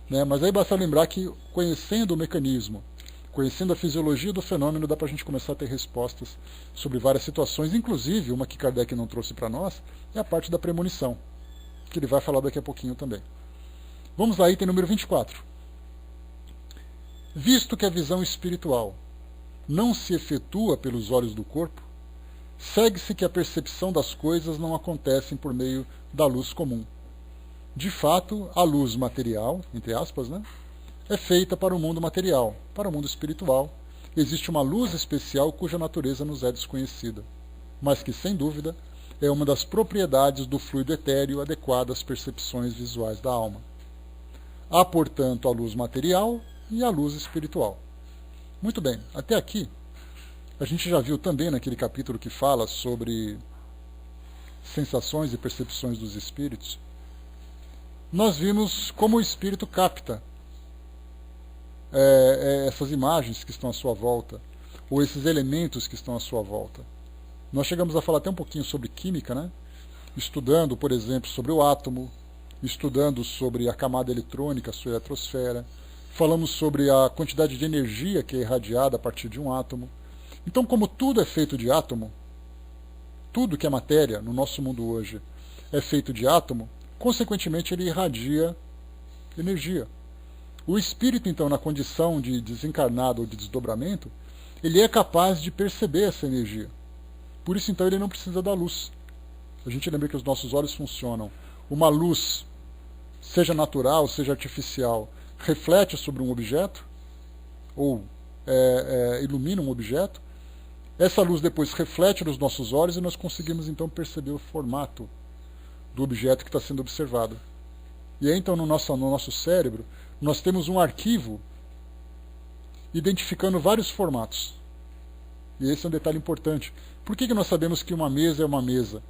né? Mas aí basta lembrar que, conhecendo o mecanismo, conhecendo a fisiologia do fenômeno, dá para a gente começar a ter respostas sobre várias situações, inclusive uma que Kardec não trouxe para nós, é a parte da premonição, que ele vai falar daqui a pouquinho também. Vamos lá, item número 24. Visto que a visão espiritual não se efetua pelos olhos do corpo, segue-se que a percepção das coisas não acontece por meio da luz comum. De fato, a luz material, entre aspas, né, é feita para o mundo material. Para o mundo espiritual, existe uma luz especial cuja natureza nos é desconhecida, mas que, sem dúvida, é uma das propriedades do fluido etéreo adequada às percepções visuais da alma. Há, portanto, a luz material e a luz espiritual. Muito bem, até aqui, a gente já viu também naquele capítulo que fala sobre sensações e percepções dos espíritos, nós vimos como o espírito capta essas imagens que estão à sua volta, ou esses elementos que estão à sua volta. Nós chegamos a falar até um pouquinho sobre química, né? Estudando, por exemplo, sobre o átomo, estudando sobre a camada eletrônica, a sua eletrosfera, falamos sobre a quantidade de energia que é irradiada a partir de um átomo. Então, como tudo é feito de átomo, tudo que é matéria no nosso mundo hoje é feito de átomo, consequentemente ele irradia energia. O espírito, então, na condição de desencarnado ou de desdobramento, ele é capaz de perceber essa energia. Por isso, então, ele não precisa da luz. A gente lembra que os nossos olhos funcionam. Uma luz, seja natural, seja artificial, reflete sobre um objeto, ou ilumina um objeto. Essa luz depois reflete nos nossos olhos e nós conseguimos, então, perceber o formato do objeto que está sendo observado. E aí, então, no nosso cérebro, nós temos um arquivo identificando vários formatos. E esse é um detalhe importante. Por que nós sabemos que uma mesa é uma mesa?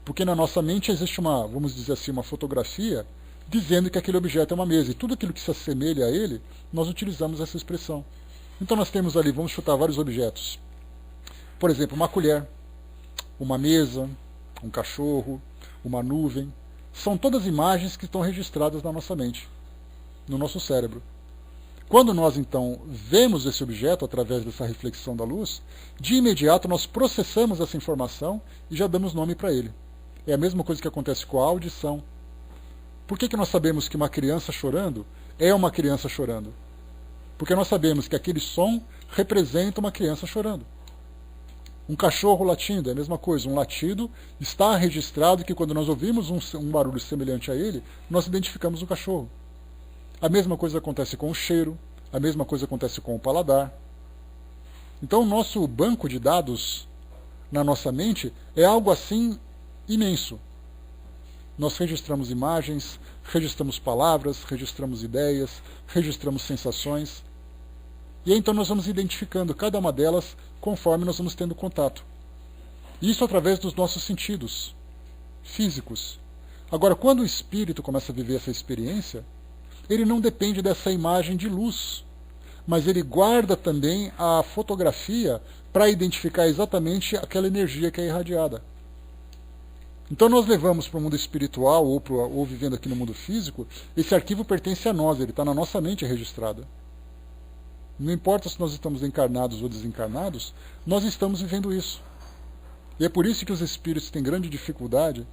Porque na nossa mente existe uma, vamos dizer assim, uma fotografia dizendo que aquele objeto é uma mesa. E tudo aquilo que se assemelha a ele, nós utilizamos essa expressão. Então nós temos ali, vamos chutar vários objetos. Por exemplo, uma colher, uma mesa, um cachorro, uma nuvem. São todas imagens que estão registradas na nossa mente, no nosso cérebro. Quando nós, então, vemos esse objeto através dessa reflexão da luz, de imediato nós processamos essa informação e já damos nome para ele. É a mesma coisa que acontece com a audição. Por que nós sabemos que uma criança chorando é uma criança chorando? Porque nós sabemos que aquele som representa uma criança chorando. Um cachorro latindo é a mesma coisa. Um latido está registrado que quando nós ouvimos um barulho semelhante a ele, nós identificamos o cachorro. A mesma coisa acontece com o cheiro, a mesma coisa acontece com o paladar. Então o nosso banco de dados na nossa mente é algo assim imenso. Nós registramos imagens, registramos palavras, registramos ideias, registramos sensações. E aí, então nós vamos identificando cada uma delas conforme nós vamos tendo contato. Isso através dos nossos sentidos físicos. Agora, quando o espírito começa a viver essa experiência, ele não depende dessa imagem de luz, mas ele guarda também a fotografia para identificar exatamente aquela energia que é irradiada. Então nós levamos para o mundo espiritual ou vivendo aqui no mundo físico, esse arquivo pertence a nós, ele está na nossa mente registrado. Não importa se nós estamos encarnados ou desencarnados, nós estamos vivendo isso. E é por isso que os espíritos têm grande dificuldade,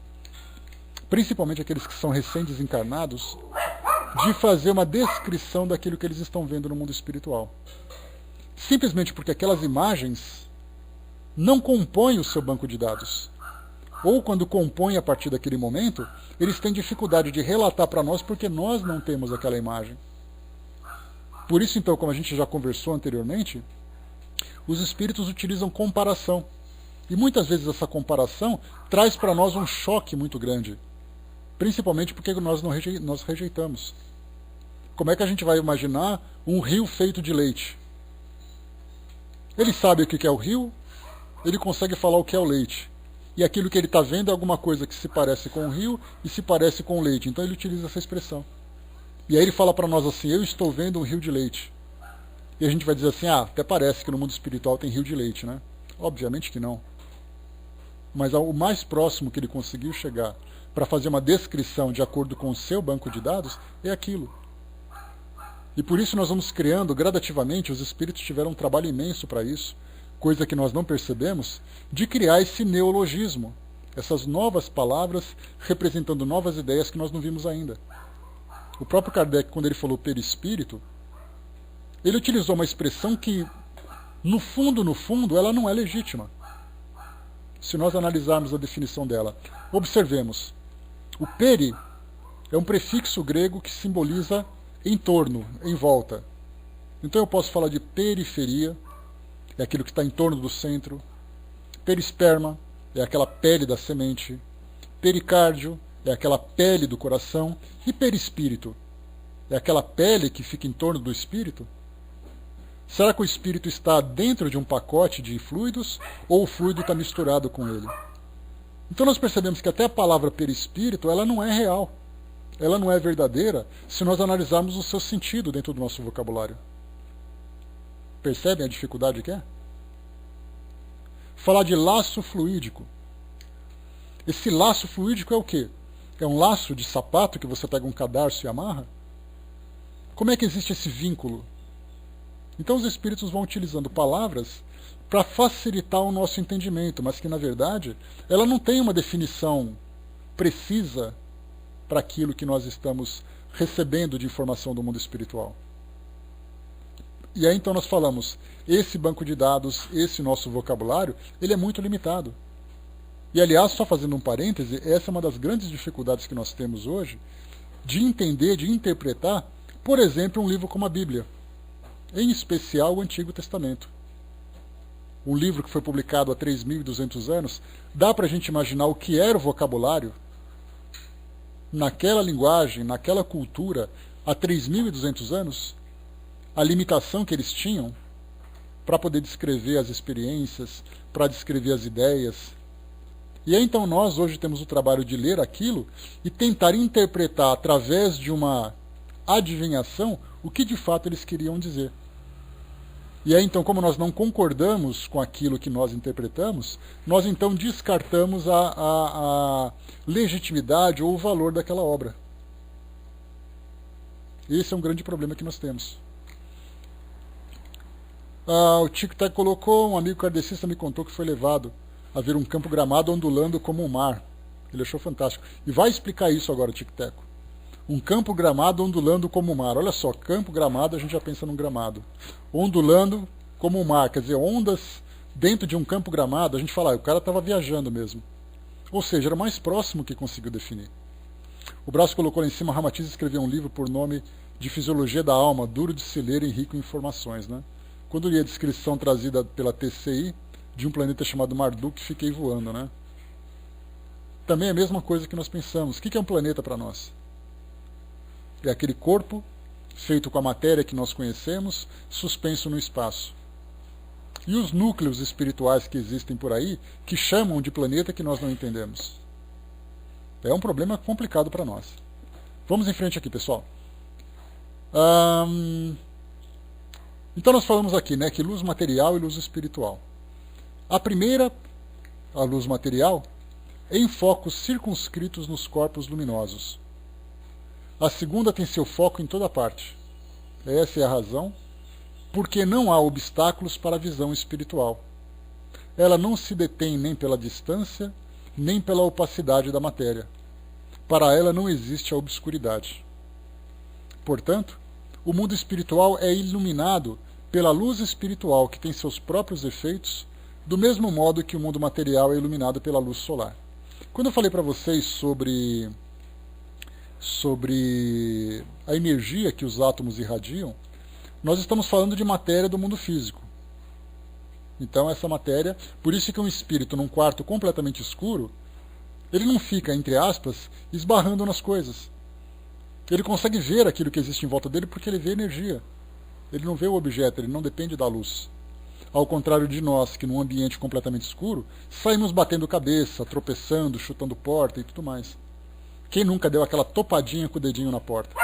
principalmente aqueles que são recém-desencarnados, de fazer uma descrição daquilo que eles estão vendo no mundo espiritual. Simplesmente porque aquelas imagens não compõem o seu banco de dados. Ou quando compõem a partir daquele momento, eles têm dificuldade de relatar para nós porque nós não temos aquela imagem. Por isso, então, como a gente já conversou anteriormente, os espíritos utilizam comparação. E muitas vezes essa comparação traz para nós um choque muito grande. Principalmente porque nós rejeitamos. Como é que a gente vai imaginar um rio feito de leite? Ele sabe o que é o rio, ele consegue falar o que é o leite. E aquilo que ele está vendo é alguma coisa que se parece com o rio e se parece com o leite. Então ele utiliza essa expressão. E aí ele fala para nós assim, eu estou vendo um rio de leite. E a gente vai dizer assim, até parece que no mundo espiritual tem rio de leite, né? Obviamente que não. Mas o mais próximo que ele conseguiu chegar para fazer uma descrição de acordo com o seu banco de dados é aquilo. E por isso nós vamos criando gradativamente, os espíritos tiveram um trabalho imenso para isso, coisa que nós não percebemos, de criar esse neologismo, essas novas palavras representando novas ideias que nós não vimos ainda. O próprio Kardec, quando ele falou perispírito, ele utilizou uma expressão que, no fundo, ela não é legítima. Se nós analisarmos a definição dela, observemos. O peri é um prefixo grego que simboliza em torno, em volta. Então eu posso falar de periferia, é aquilo que está em torno do centro. Perisperma é aquela pele da semente. Pericárdio é aquela pele do coração. E perispírito é aquela pele que fica em torno do espírito. Será que o espírito está dentro de um pacote de fluidos ou o fluido está misturado com ele? Então nós percebemos que até a palavra perispírito ela não é real. Ela não é verdadeira se nós analisarmos o seu sentido dentro do nosso vocabulário. Percebem a dificuldade que é? Falar de laço fluídico. Esse laço fluídico é o quê? É um laço de sapato que você pega um cadarço e amarra? Como é que existe esse vínculo? Então os espíritos vão utilizando palavras para facilitar o nosso entendimento, mas que na verdade ela não tem uma definição precisa para aquilo que nós estamos recebendo de informação do mundo espiritual. E aí então nós falamos, esse banco de dados, esse nosso vocabulário, ele é muito limitado. E aliás, só fazendo um parêntese, essa é uma das grandes dificuldades que nós temos hoje, de entender, de interpretar, por exemplo, um livro como a Bíblia, em especial o Antigo Testamento. Um livro que foi publicado há 3.200 anos, dá para a gente imaginar o que era o vocabulário naquela linguagem, naquela cultura, há 3.200 anos? A limitação que eles tinham para poder descrever as experiências, para descrever as ideias. E aí, então nós hoje temos o trabalho de ler aquilo e tentar interpretar através de uma adivinhação o que de fato eles queriam dizer. E aí, então, como nós não concordamos com aquilo que nós interpretamos, nós então descartamos a legitimidade ou o valor daquela obra. Esse é um grande problema que nós temos. O Tic Tac colocou, um amigo kardecista me contou que foi levado a ver um campo gramado ondulando como um mar. Ele achou fantástico. E vai explicar isso agora, Tic Tac. Um campo gramado ondulando como um mar. Olha só, campo gramado, a gente já pensa num gramado. Ondulando como um mar, quer dizer, ondas dentro de um campo gramado, a gente fala, o cara estava viajando mesmo. Ou seja, era o mais próximo que conseguiu definir. O Braço colocou lá em cima, Ramatiz escreveu um livro por nome de Fisiologia da Alma, duro de se ler e rico em informações, né? Quando li a descrição trazida pela TCI de um planeta chamado Marduk, fiquei voando, né? Também é a mesma coisa que nós pensamos. O que é um planeta para nós? É aquele corpo feito com a matéria que nós conhecemos, suspenso no espaço. E os núcleos espirituais que existem por aí, que chamam de planeta que nós não entendemos. É um problema complicado para nós. Vamos em frente aqui, pessoal. Então nós falamos aqui, né, que luz material e luz espiritual. A primeira, a luz material, em focos circunscritos nos corpos luminosos. A segunda tem seu foco em toda parte. Essa é a razão porque não há obstáculos para a visão espiritual. Ela não se detém nem pela distância, nem pela opacidade da matéria. Para ela não existe a obscuridade. Portanto, o mundo espiritual é iluminado pela luz espiritual, que tem seus próprios efeitos, do mesmo modo que o mundo material é iluminado pela luz solar. Quando eu falei para vocês sobre a energia que os átomos irradiam, nós estamos falando de matéria do mundo físico. Então essa matéria, por isso que um espírito num quarto completamente escuro, ele não fica, entre aspas, esbarrando nas coisas. Ele consegue ver aquilo que existe em volta dele porque ele vê energia. Ele não vê o objeto, ele não depende da luz. Ao contrário de nós, que num ambiente completamente escuro, saímos batendo cabeça, tropeçando, chutando porta e tudo mais. Quem nunca deu aquela topadinha com o dedinho na porta?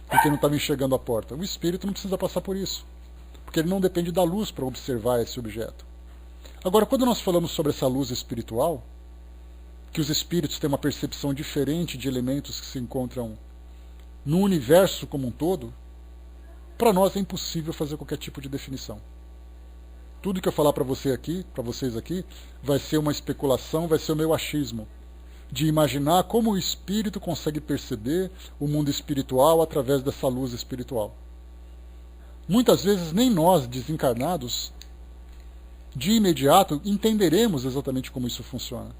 Porque não estava enxergando a porta. O espírito não precisa passar por isso, porque ele não depende da luz para observar esse objeto. Agora, quando nós falamos sobre essa luz espiritual, que os espíritos têm uma percepção diferente de elementos que se encontram no universo como um todo, para nós é impossível fazer qualquer tipo de definição. Tudo que eu falar para vocês aqui, vai ser uma especulação, vai ser o meu achismo, de imaginar como o espírito consegue perceber o mundo espiritual através dessa luz espiritual. Muitas vezes nem nós, desencarnados, de imediato entenderemos exatamente como isso funciona.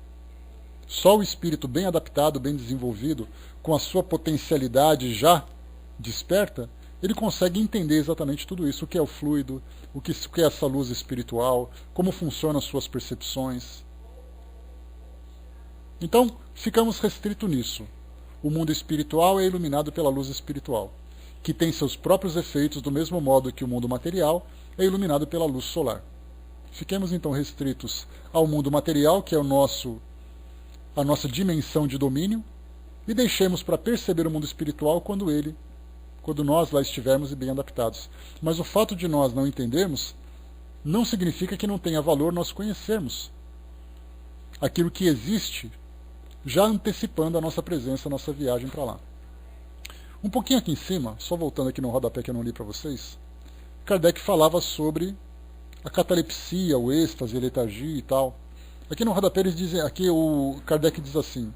Só o espírito bem adaptado, bem desenvolvido, com a sua potencialidade já desperta, ele consegue entender exatamente tudo isso, o que é o fluido, o que é essa luz espiritual, como funcionam as suas percepções. Então, ficamos restritos nisso. O mundo espiritual é iluminado pela luz espiritual, que tem seus próprios efeitos do mesmo modo que o mundo material é iluminado pela luz solar. Fiquemos então restritos ao mundo material, que é a nossa dimensão de domínio, e deixemos para perceber o mundo espiritual quando nós lá estivermos e bem adaptados. Mas o fato de nós não entendermos não significa que não tenha valor nós conhecermos aquilo que existe, já antecipando a nossa presença, a nossa viagem para lá. Um pouquinho aqui em cima, só voltando aqui no rodapé que eu não li para vocês, Kardec falava sobre a catalepsia, o êxtase, a letargia e tal. Aqui no rodapé eles dizem, aqui o Kardec diz assim: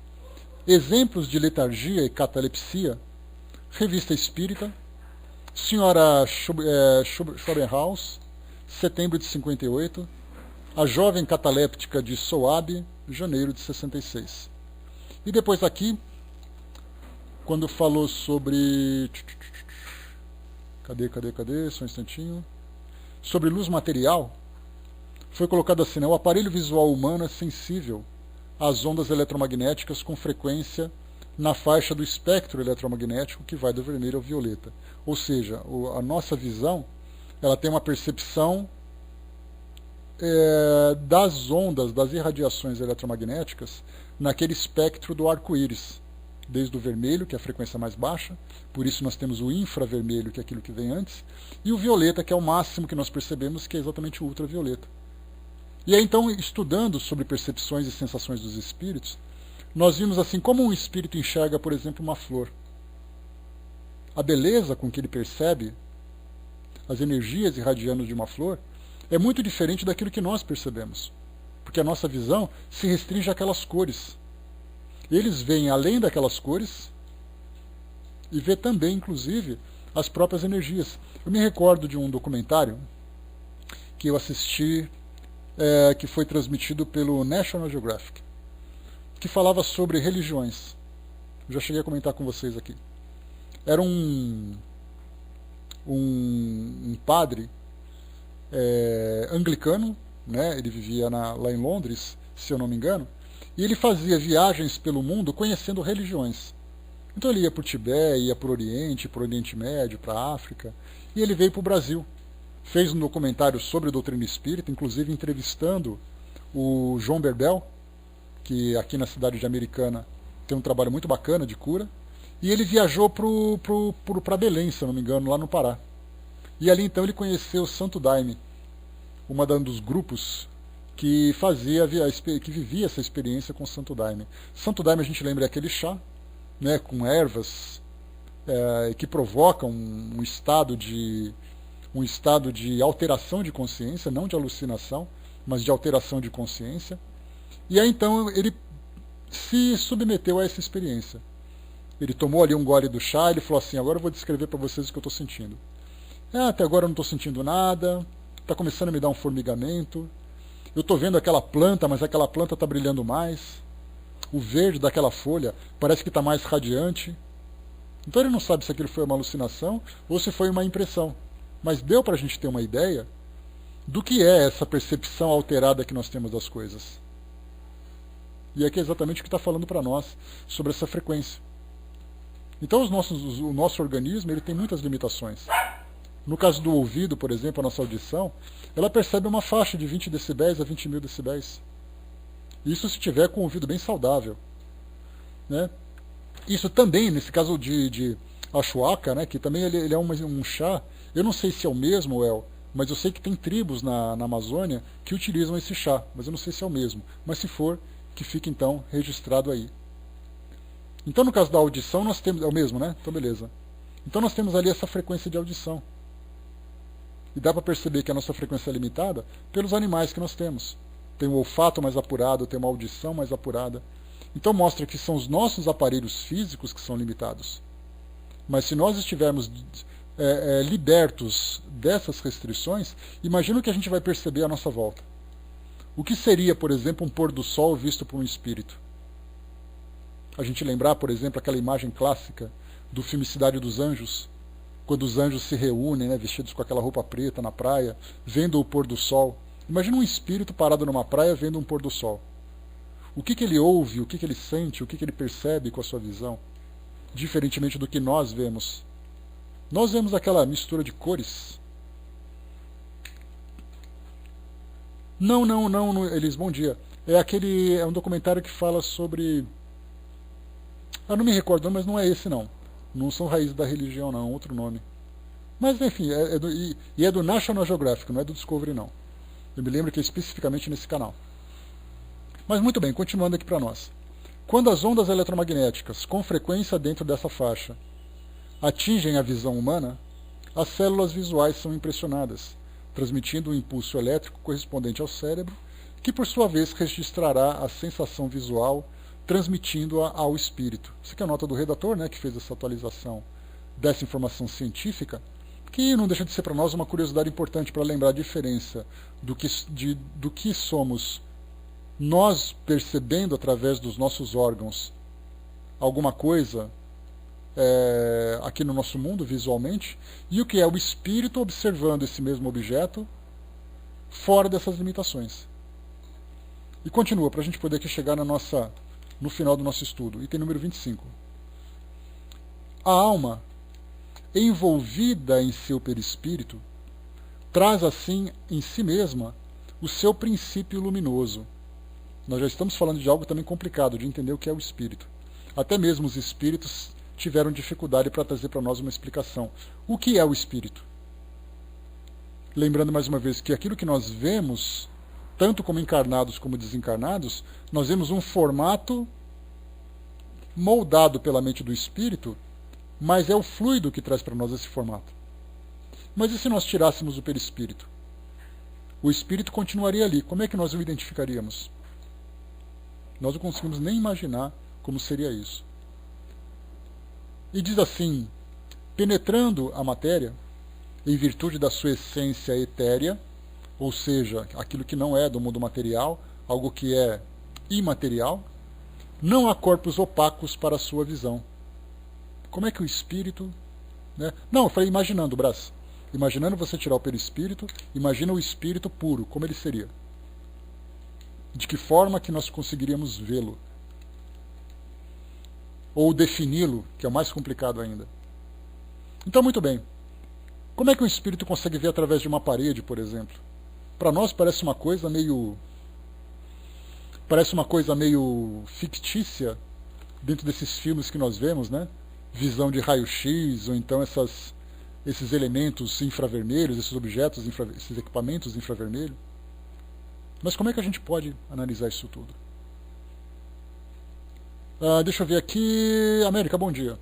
exemplos de letargia e catalepsia, Revista Espírita, Senhora Schopenhaus, setembro de 58, A Jovem Cataléptica de Soabe, janeiro de 66. E depois aqui, quando falou sobre... Cadê? Só um instantinho. Sobre luz material, foi colocado assim, né? O aparelho visual humano é sensível às ondas eletromagnéticas com frequência na faixa do espectro eletromagnético que vai do vermelho ao violeta. Ou seja, a nossa visão, ela tem uma percepção das ondas, das irradiações eletromagnéticas naquele espectro do arco-íris, desde o vermelho, que é a frequência mais baixa, por isso nós temos o infravermelho, que é aquilo que vem antes, e o violeta, que é o máximo que nós percebemos, que é exatamente o ultravioleta. E aí então, estudando sobre percepções e sensações dos espíritos, nós vimos assim como um espírito enxerga, por exemplo, uma flor. A beleza com que ele percebe as energias irradiando de uma flor é muito diferente daquilo que nós percebemos, porque a nossa visão se restringe àquelas cores. Eles veem além daquelas cores e vê também, inclusive, as próprias energias. Eu me recordo de um documentário que eu assisti, que foi transmitido pelo National Geographic, que falava sobre religiões. Eu já cheguei a comentar com vocês aqui. Era um padre anglicano, né? Ele vivia lá em Londres, se eu não me engano, e ele fazia viagens pelo mundo conhecendo religiões. Então ele ia para o Tibete, ia para o Oriente Médio, para a África, e ele veio para o Brasil. Fez um documentário sobre a doutrina espírita, inclusive entrevistando o João Berbel, que aqui na cidade de Americana tem um trabalho muito bacana de cura, e ele viajou para Belém, se eu não me engano, lá no Pará. E ali então ele conheceu o Santo Daime, um dos grupos que vivia essa experiência com o Santo Daime. Santo Daime, a gente lembra, é aquele chá, né, com ervas que provocam um estado de alteração de consciência, não de alucinação, mas de alteração de consciência. E aí então ele se submeteu a essa experiência. Ele tomou ali um gole do chá e ele falou assim: agora eu vou descrever para vocês o que eu estou sentindo. Até agora eu não estou sentindo nada, está começando a me dar um formigamento, eu estou vendo aquela planta, mas aquela planta está brilhando mais, o verde daquela folha parece que está mais radiante. Então ele não sabe se aquilo foi uma alucinação ou se foi uma impressão, mas deu para a gente ter uma ideia do que é essa percepção alterada que nós temos das coisas. E aqui é exatamente o que está falando para nós sobre essa frequência. Então o nosso organismo ele tem muitas limitações. No caso do ouvido, por exemplo, a nossa audição, ela percebe uma faixa de 20 decibéis a 20.000 decibéis. Isso se tiver com o ouvido bem saudável, né? Isso também, nesse caso de Ayahuasca, né, que também ele é um chá, eu não sei se é o mesmo, El, mas eu sei que tem tribos na Amazônia que utilizam esse chá, mas eu não sei se é o mesmo. Mas se for, que fique então registrado aí. Então no caso da audição nós temos, é o mesmo, né? Então beleza. Então nós temos ali essa frequência de audição. E dá para perceber que a nossa frequência é limitada pelos animais que nós temos. Tem um olfato mais apurado, tem uma audição mais apurada. Então mostra que são os nossos aparelhos físicos que são limitados. Mas se nós estivermos libertos dessas restrições, imagina o que a gente vai perceber à nossa volta. O que seria, por exemplo, um pôr do sol visto por um espírito? A gente lembrar, por exemplo, aquela imagem clássica do filme Cidade dos Anjos, quando os anjos se reúnem, né, vestidos com aquela roupa preta na praia, vendo o pôr do sol. Imagina um espírito parado numa praia vendo um pôr do sol. O que ele ouve, o que ele sente, o que ele percebe com a sua visão? Diferentemente do que nós vemos. Nós vemos aquela mistura de cores. Não, Elis, bom dia. É um documentário que fala sobre... Eu não me recordo, mas não é esse não. Não são raízes da religião, não, outro nome. Mas, enfim, é do National Geographic, não é do Discovery, não. Eu me lembro que é especificamente nesse canal. Mas, muito bem, continuando aqui para nós. Quando as ondas eletromagnéticas, com frequência dentro dessa faixa, atingem a visão humana, as células visuais são impressionadas, transmitindo um impulso elétrico correspondente ao cérebro, que, por sua vez, registrará a sensação visual, transmitindo-a ao espírito. Isso aqui é a nota do redator, né, que fez essa atualização dessa informação científica, que não deixa de ser para nós uma curiosidade importante para lembrar a diferença do que somos nós percebendo através dos nossos órgãos alguma coisa aqui no nosso mundo, visualmente, e o que é o espírito observando esse mesmo objeto fora dessas limitações. E continua, para a gente poder aqui chegar no final do nosso estudo. Item número 25. A alma, envolvida em seu perispírito, traz assim em si mesma o seu princípio luminoso. Nós já estamos falando de algo também complicado, de entender o que é o espírito. Até mesmo os espíritos tiveram dificuldade para trazer para nós uma explicação. O que é o espírito? Lembrando mais uma vez que aquilo que nós vemos, tanto como encarnados como desencarnados, nós vemos um formato moldado pela mente do espírito, mas é o fluido que traz para nós esse formato. Mas e se nós tirássemos o perispírito? O espírito continuaria ali. Como é que nós o identificaríamos? Nós não conseguimos nem imaginar como seria isso. E diz assim: penetrando a matéria, em virtude da sua essência etérea, ou seja, aquilo que não é do mundo material, algo que é imaterial, não há corpos opacos para a sua visão. Como é que o espírito... né? Não, eu falei imaginando, Brás. Imaginando você tirar o perispírito, imagina o espírito puro, como ele seria. De que forma que nós conseguiríamos vê-lo? Ou defini-lo, que é o mais complicado ainda. Então, muito bem. Como é que o espírito consegue ver através de uma parede, por exemplo? Para nós parece uma coisa meio fictícia dentro desses filmes que nós vemos, né? Visão de raio-x, ou então esses elementos infravermelhos, esses objetos, esses equipamentos infravermelhos. Mas como é que a gente pode analisar isso tudo? Deixa eu ver aqui. América, bom dia.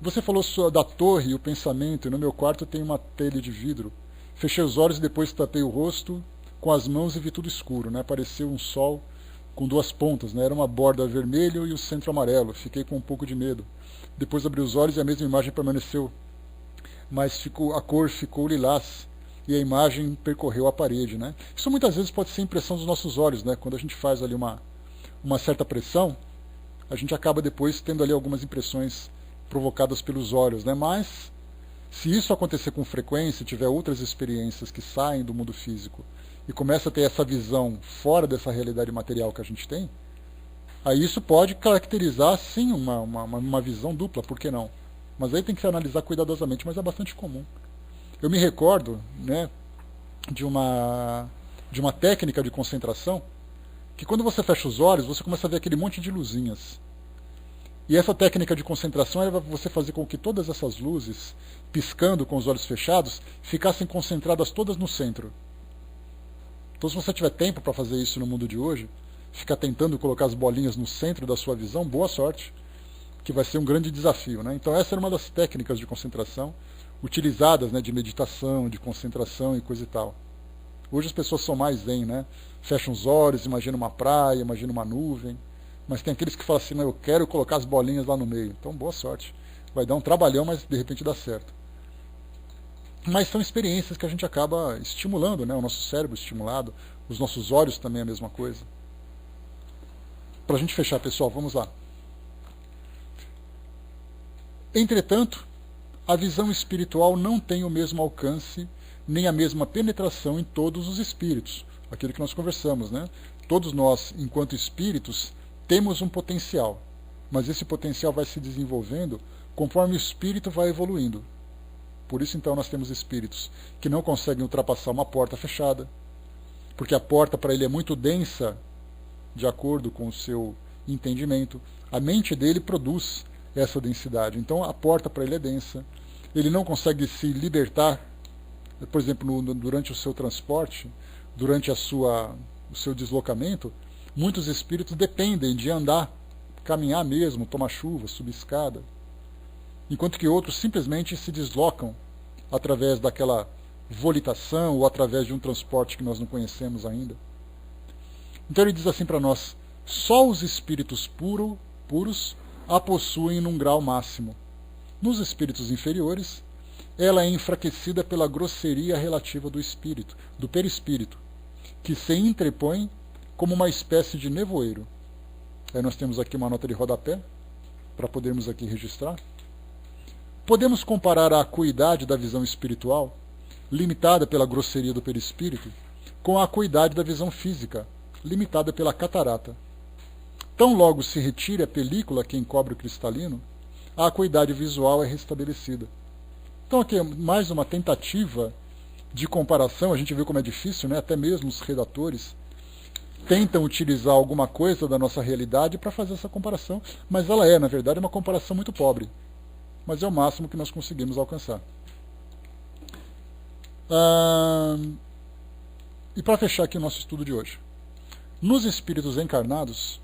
Você falou da torre e o pensamento, e no meu quarto tem uma telha de vidro. Fechei os olhos e depois tapei o rosto com as mãos e vi tudo escuro, né? Pareceu um sol com duas pontas, né? Era uma borda vermelha e o centro amarelo. Fiquei com um pouco de medo. Depois abri os olhos e a mesma imagem permaneceu, mas a cor ficou lilás e a imagem percorreu a parede, né? Isso muitas vezes pode ser impressão dos nossos olhos, né? Quando a gente faz ali uma certa pressão, a gente acaba depois tendo ali algumas impressões provocadas pelos olhos, né? Mas se isso acontecer com frequência, tiver outras experiências que saem do mundo físico e começa a ter essa visão fora dessa realidade material que a gente tem, aí isso pode caracterizar sim uma visão dupla, por que não? Mas aí tem que se analisar cuidadosamente, mas é bastante comum. Eu me recordo, né, de uma técnica de concentração que quando você fecha os olhos, você começa a ver aquele monte de luzinhas. E essa técnica de concentração era você fazer com que todas essas luzes, piscando com os olhos fechados, ficassem concentradas todas no centro. Então, se você tiver tempo para fazer isso no mundo de hoje, ficar tentando colocar as bolinhas no centro da sua visão, boa sorte, que vai ser um grande desafio, né? Então, essa era uma das técnicas de concentração utilizadas, né, de meditação, de concentração e coisa e tal. Hoje as pessoas são mais zen, né? Fecham os olhos, imaginam uma praia, imaginam uma nuvem. Mas tem aqueles que falam assim, não, eu quero colocar as bolinhas lá no meio. Então, boa sorte. Vai dar um trabalhão, mas de repente dá certo. Mas são experiências que a gente acaba estimulando, né? O nosso cérebro estimulado, os nossos olhos também é a mesma coisa. Para a gente fechar, pessoal, vamos lá. Entretanto, a visão espiritual não tem o mesmo alcance, nem a mesma penetração em todos os espíritos. Aquilo que nós conversamos, né? Todos nós, enquanto espíritos, temos um potencial, mas esse potencial vai se desenvolvendo conforme o espírito vai evoluindo. Por isso, então, nós temos espíritos que não conseguem ultrapassar uma porta fechada, porque a porta para ele é muito densa, de acordo com o seu entendimento. A mente dele produz essa densidade, então a porta para ele é densa. Ele não consegue se libertar, por exemplo, durante o seu transporte, durante o seu deslocamento. Muitos espíritos dependem de andar, caminhar mesmo, tomar chuva, subir escada, enquanto que outros simplesmente se deslocam através daquela volitação ou através de um transporte que nós não conhecemos ainda. Então ele diz assim para nós: só os espíritos puros a possuem num grau máximo. Nos espíritos inferiores, ela é enfraquecida pela grosseria relativa do espírito, do perispírito, que se interpõe como uma espécie de nevoeiro. Aí nós temos aqui uma nota de rodapé, para podermos aqui registrar. Podemos comparar a acuidade da visão espiritual, limitada pela grosseria do perispírito, com a acuidade da visão física, limitada pela catarata. Tão logo se retire a película que encobre o cristalino, a acuidade visual é restabelecida. Então aqui é mais uma tentativa de comparação. A gente viu como é difícil, né? Até mesmo os redatores tentam utilizar alguma coisa da nossa realidade para fazer essa comparação, mas ela é, na verdade, uma comparação muito pobre. Mas é o máximo que nós conseguimos alcançar. E para fechar aqui o nosso estudo de hoje. Nos espíritos encarnados,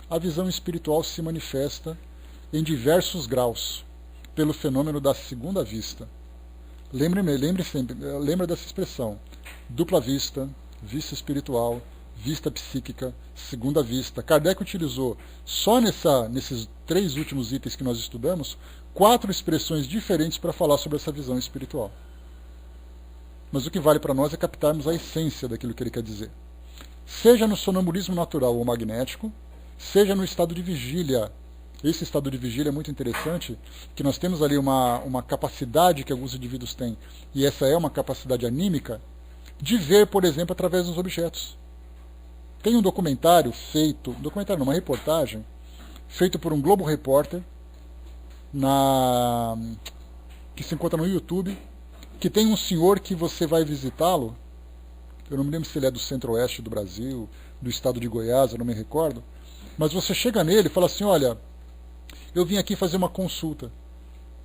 a visão espiritual se manifesta em diversos graus, pelo fenômeno da segunda vista. Lembra dessa expressão: dupla vista, vista espiritual, vista psíquica, segunda vista. Kardec utilizou, só nesses 3 últimos itens que nós estudamos, 4 expressões diferentes para falar sobre essa visão espiritual. Mas o que vale para nós é captarmos a essência daquilo que ele quer dizer. Seja no sonambulismo natural ou magnético, seja no estado de vigília. Esse estado de vigília é muito interessante, que nós temos ali uma capacidade que alguns indivíduos têm, e essa é uma capacidade anímica, de ver, por exemplo, através dos objetos. Tem um documentário uma reportagem, feito por um Globo Repórter, que se encontra no YouTube, que tem um senhor que você vai visitá-lo, eu não me lembro se ele é do centro-oeste do Brasil, do estado de Goiás, eu não me recordo, mas você chega nele e fala assim: olha, eu vim aqui fazer uma consulta.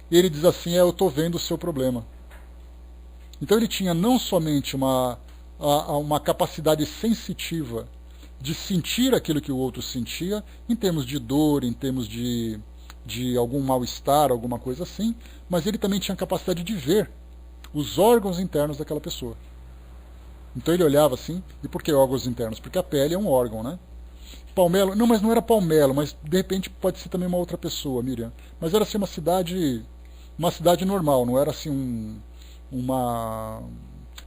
E ele diz assim: eu estou vendo o seu problema. Então ele tinha não somente uma capacidade sensitiva de sentir aquilo que o outro sentia, em termos de dor, em termos de algum mal-estar, alguma coisa assim, mas ele também tinha a capacidade de ver os órgãos internos daquela pessoa. Então ele olhava assim, e por que órgãos internos? Porque a pele é um órgão, né? Palmelo, não, mas não era Palmelo, mas de repente pode ser também uma outra pessoa, Miriam. Mas era assim uma cidade normal, não era assim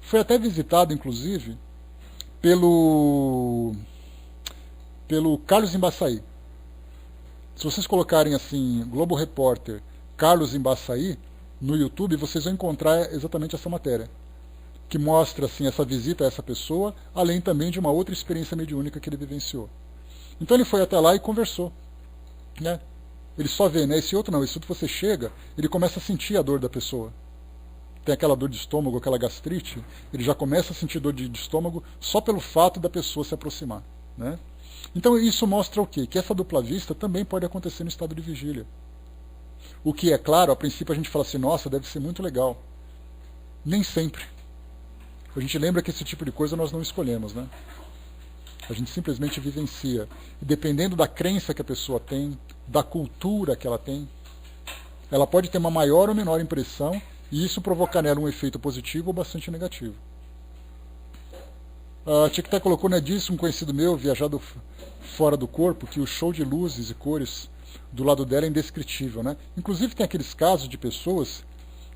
Foi até visitado, inclusive, pelo Carlos Embaçaí. Se vocês colocarem assim, Globo Repórter, Carlos Embaçaí, no YouTube, vocês vão encontrar exatamente essa matéria, que mostra assim essa visita a essa pessoa, além também de uma outra experiência mediúnica que ele vivenciou. Então ele foi até lá e conversou, né? Ele só vê, né? Esse outro não, esse outro você chega, ele começa a sentir a dor da pessoa. Tem aquela dor de estômago, aquela gastrite, ele já começa a sentir dor de estômago só pelo fato da pessoa se aproximar, né? Então isso mostra o quê? Que essa dupla vista também pode acontecer no estado de vigília. O que é claro, a princípio a gente fala assim: nossa, deve ser muito legal. Nem sempre. A gente lembra que esse tipo de coisa nós não escolhemos, né? A gente simplesmente vivencia. E dependendo da crença que a pessoa tem, da cultura que ela tem, ela pode ter uma maior ou menor impressão, e isso provocar nela um efeito positivo ou bastante negativo. A Tic-Tac colocou, né, disse um conhecido meu, viajado fora do corpo, que o show de luzes e cores do lado dela é indescritível, né? Inclusive tem aqueles casos de pessoas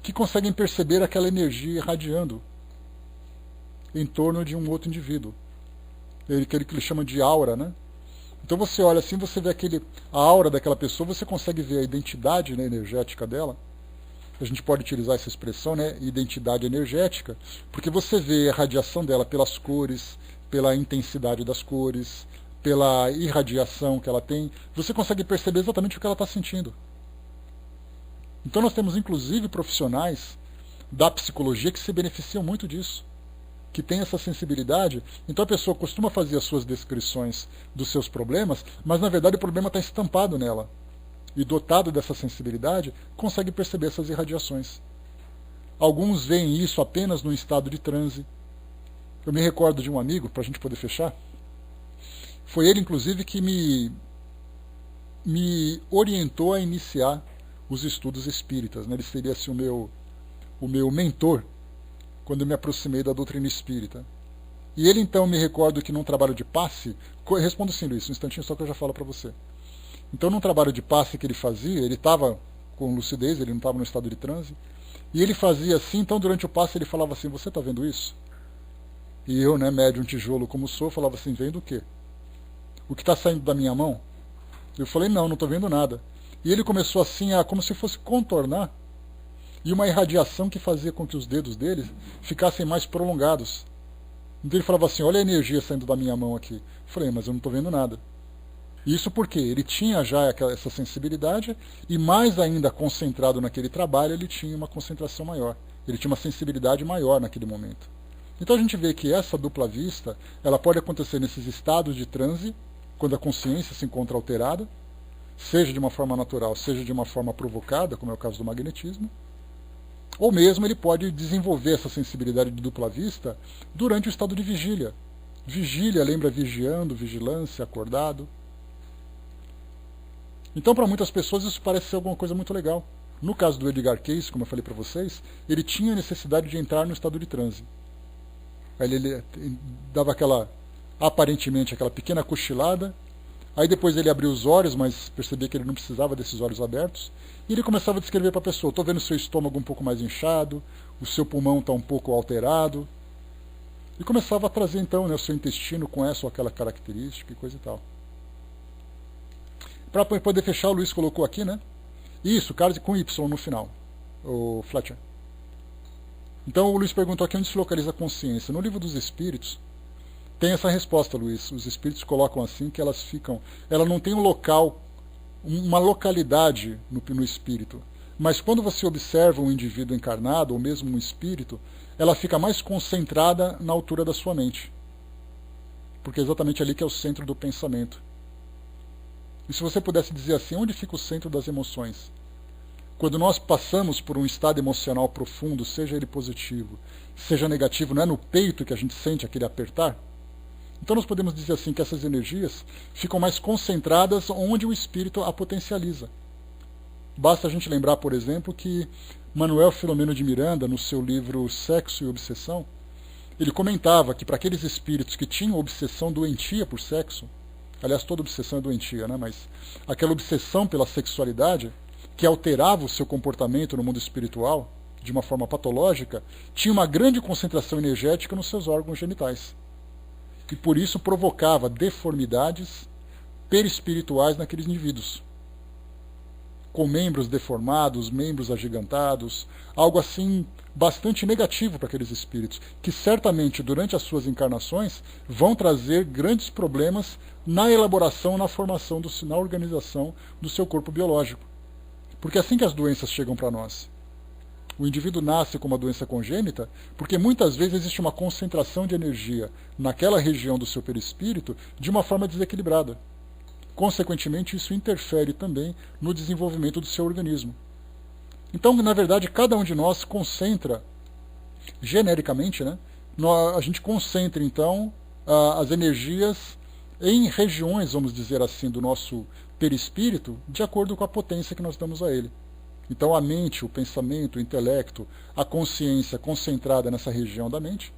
que conseguem perceber aquela energia irradiando em torno de um outro indivíduo. Aquele que ele chama de aura, né? Então você olha assim, você vê a aura daquela pessoa, você consegue ver a identidade, né, energética dela. A gente pode utilizar essa expressão, né, identidade energética, porque você vê a radiação dela pelas cores, pela intensidade das cores, pela irradiação que ela tem. Você consegue perceber exatamente o que ela está sentindo. Então nós temos inclusive profissionais da psicologia que se beneficiam muito disso, que tem essa sensibilidade. Então a pessoa costuma fazer as suas descrições dos seus problemas, mas na verdade o problema está estampado nela. E dotado dessa sensibilidade, consegue perceber essas irradiações. Alguns veem isso apenas no estado de transe. Eu me recordo de um amigo, para a gente poder fechar, foi ele inclusive que me orientou a iniciar os estudos espíritas, né? Ele seria assim o meu mentor quando eu me aproximei da doutrina espírita. E ele então, me recordo que num trabalho de passe, respondo sim, Luiz, um instantinho só que eu já falo para você. Então num trabalho de passe que ele fazia, ele estava com lucidez, ele não estava no estado de transe, e ele fazia assim, então durante o passe ele falava assim: você está vendo isso? E eu, né, médium tijolo como sou, falava assim: vendo o quê? O que está saindo da minha mão? Eu falei: não estou vendo nada. E ele começou assim, como se fosse contornar, e uma irradiação que fazia com que os dedos dele ficassem mais prolongados. Então ele falava assim: olha a energia saindo da minha mão aqui. Eu falei: mas eu não estou vendo nada. Isso porque ele tinha já essa sensibilidade, e mais ainda concentrado naquele trabalho, ele tinha uma concentração maior. Ele tinha uma sensibilidade maior naquele momento. Então a gente vê que essa dupla vista, ela pode acontecer nesses estados de transe, quando a consciência se encontra alterada, seja de uma forma natural, seja de uma forma provocada, como é o caso do magnetismo, ou mesmo ele pode desenvolver essa sensibilidade de dupla vista durante o estado de vigília. Vigília lembra vigiando, vigilância, acordado. Então, para muitas pessoas, isso parece ser alguma coisa muito legal. No caso do Edgar Cayce, como eu falei para vocês, ele tinha necessidade de entrar no estado de transe. Aí ele dava aparentemente, aquela pequena cochilada, aí depois ele abriu os olhos, mas percebia que ele não precisava desses olhos abertos, e ele começava a descrever para a pessoa: estou vendo o seu estômago um pouco mais inchado, o seu pulmão está um pouco alterado, e começava a trazer então, né, o seu intestino com essa ou aquela característica e coisa e tal. Para poder fechar, o Luiz colocou aqui, né? Isso, Carlos com Y no final, o Fletcher. Então o Luiz perguntou aqui onde se localiza a consciência. No Livro dos Espíritos tem essa resposta, Luiz. Os Espíritos colocam assim que elas ficam... Ela não tem um local, uma localidade no espírito. Mas quando você observa um indivíduo encarnado, ou mesmo um espírito, ela fica mais concentrada na altura da sua mente. Porque é exatamente ali que é o centro do pensamento. E se você pudesse dizer assim, onde fica o centro das emoções? Quando nós passamos por um estado emocional profundo, seja ele positivo, seja negativo, não é no peito que a gente sente aquele apertar? Então nós podemos dizer assim que essas energias ficam mais concentradas onde o espírito a potencializa. Basta a gente lembrar, por exemplo, que Manuel Filomeno de Miranda, no seu livro Sexo e Obsessão, ele comentava que para aqueles espíritos que tinham obsessão doentia por sexo, aliás, toda obsessão é doentia, né? Mas aquela obsessão pela sexualidade, que alterava o seu comportamento no mundo espiritual, de uma forma patológica, tinha uma grande concentração energética nos seus órgãos genitais. E por isso provocava deformidades perispirituais naqueles indivíduos. Com membros deformados, membros agigantados, algo assim bastante negativo para aqueles espíritos, que certamente durante as suas encarnações vão trazer grandes problemas na elaboração, na formação, na organização do seu corpo biológico. Porque é assim que as doenças chegam para nós. O indivíduo nasce com uma doença congênita porque muitas vezes existe uma concentração de energia naquela região do seu perispírito de uma forma desequilibrada. Consequentemente, isso interfere também no desenvolvimento do seu organismo. Então, na verdade, cada um de nós concentra, genericamente, né, a gente concentra, então, as energias em regiões, vamos dizer assim, do nosso perispírito, de acordo com a potência que nós damos a ele. Então a mente, o pensamento, o intelecto, a consciência concentrada nessa região da mente.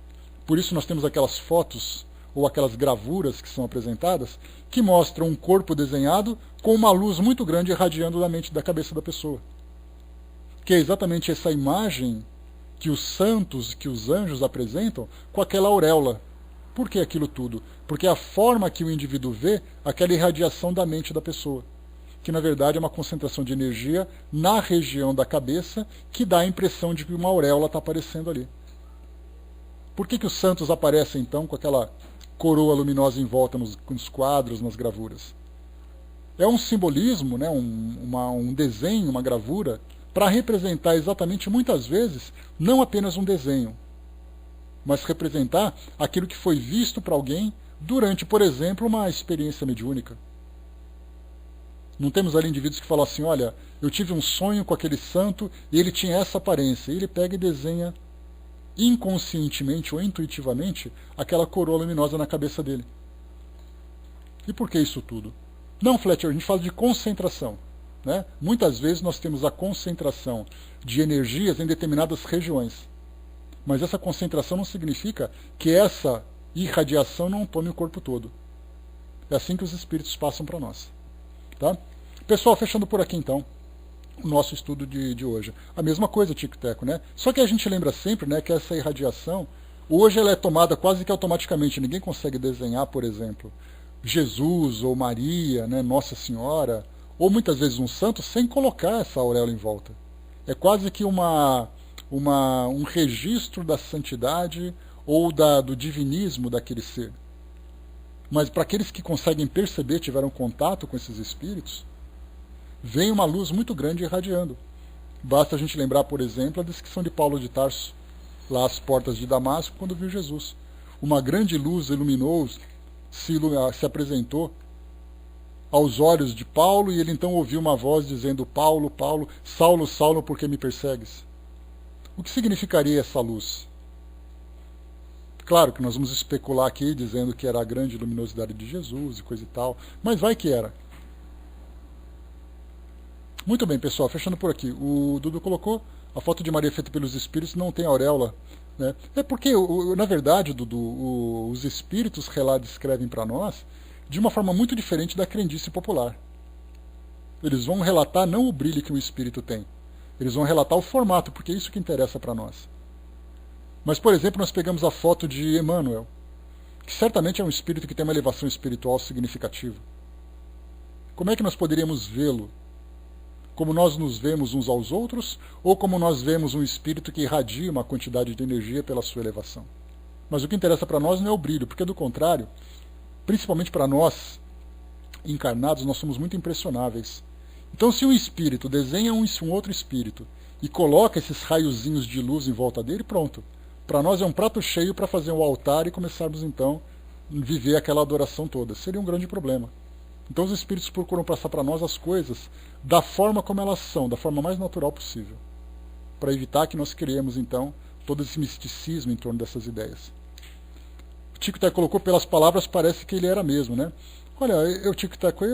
Por isso nós temos aquelas fotos ou aquelas gravuras que são apresentadas que mostram um corpo desenhado com uma luz muito grande irradiando da mente, da cabeça da pessoa. Que é exatamente essa imagem que os santos, que os anjos apresentam com aquela auréola. Por que aquilo tudo? Porque é a forma que o indivíduo vê aquela irradiação da mente da pessoa, que na verdade é uma concentração de energia na região da cabeça que dá a impressão de que uma auréola está aparecendo ali. Por que os santos aparecem então com aquela coroa luminosa em volta nos quadros, nas gravuras? É um simbolismo, né, um desenho, uma gravura, para representar exatamente, muitas vezes, não apenas um desenho, mas representar aquilo que foi visto para alguém durante, por exemplo, uma experiência mediúnica. Não temos ali indivíduos que falam assim, olha, eu tive um sonho com aquele santo e ele tinha essa aparência. E ele pega e desenha inconscientemente ou intuitivamente aquela coroa luminosa na cabeça dele. E por que isso tudo? Não, Fletcher, a gente fala de concentração. Né? Muitas vezes nós temos a concentração de energias em determinadas regiões. Mas essa concentração não significa que essa irradiação não tome o corpo todo. É assim que os espíritos passam para nós. Tá? Pessoal, fechando por aqui então o nosso estudo de hoje. A mesma coisa, Tico e Teco, né? Só que a gente lembra sempre, né, que essa irradiação, hoje ela é tomada quase que automaticamente. Ninguém consegue desenhar, por exemplo, Jesus ou Maria, né, Nossa Senhora, ou muitas vezes um santo, sem colocar essa auréola em volta. É quase que um registro da santidade ou do divinismo daquele ser. Mas para aqueles que conseguem perceber, tiveram contato com esses espíritos, vem uma luz muito grande irradiando. Basta a gente lembrar, por exemplo, a descrição de Paulo de Tarso, lá às portas de Damasco, quando viu Jesus. Uma grande luz iluminou, se apresentou aos olhos de Paulo, e ele então ouviu uma voz dizendo: Paulo, Paulo, Saulo, Saulo, por que me persegues? O que significaria essa luz? Claro que nós vamos especular aqui, dizendo que era a grande luminosidade de Jesus e coisa e tal, mas vai que era. Muito bem, pessoal, fechando por aqui. O Dudu colocou a foto de Maria feita pelos espíritos, não tem auréola. Né? É porque, na verdade, Dudu, os espíritos descrevem para nós de uma forma muito diferente da crendice popular. Eles vão relatar não o brilho que o espírito tem, eles vão relatar o formato, porque é isso que interessa para nós. Mas, por exemplo, nós pegamos a foto de Emmanuel, que certamente é um espírito que tem uma elevação espiritual significativa. Como é que nós poderíamos vê-lo? Como nós nos vemos uns aos outros, ou como nós vemos um espírito que irradia uma quantidade de energia pela sua elevação? Mas o que interessa para nós não é o brilho, porque do contrário, principalmente para nós, encarnados, nós somos muito impressionáveis. Então, se um espírito desenha um outro espírito e coloca esses raiozinhos de luz em volta dele, pronto. Para nós é um prato cheio para fazer um altar e começarmos então a viver aquela adoração toda. Seria um grande problema. Então os espíritos procuram passar para nós as coisas da forma como elas são, da forma mais natural possível, para evitar que nós criemos então todo esse misticismo em torno dessas ideias. O Tico Teco colocou: pelas palavras parece que ele era mesmo, né? Olha, eu, Tico Teco,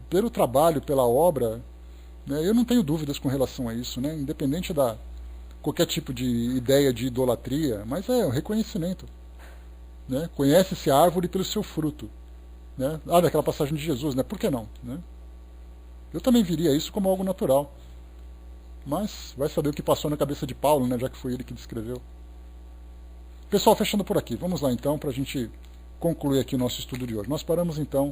pelo trabalho, pela obra, né, eu não tenho dúvidas com relação a isso, né? Independente da qualquer tipo de ideia de idolatria, mas é o reconhecimento. Né? Conhece-se a árvore pelo seu fruto. Né? Daquela passagem de Jesus, né? Por que não? Né? Eu também viria isso como algo natural. Mas vai saber o que passou na cabeça de Paulo, né? Já que foi ele que descreveu. Pessoal, fechando por aqui. Vamos lá então para a gente concluir aqui o nosso estudo de hoje. Nós paramos então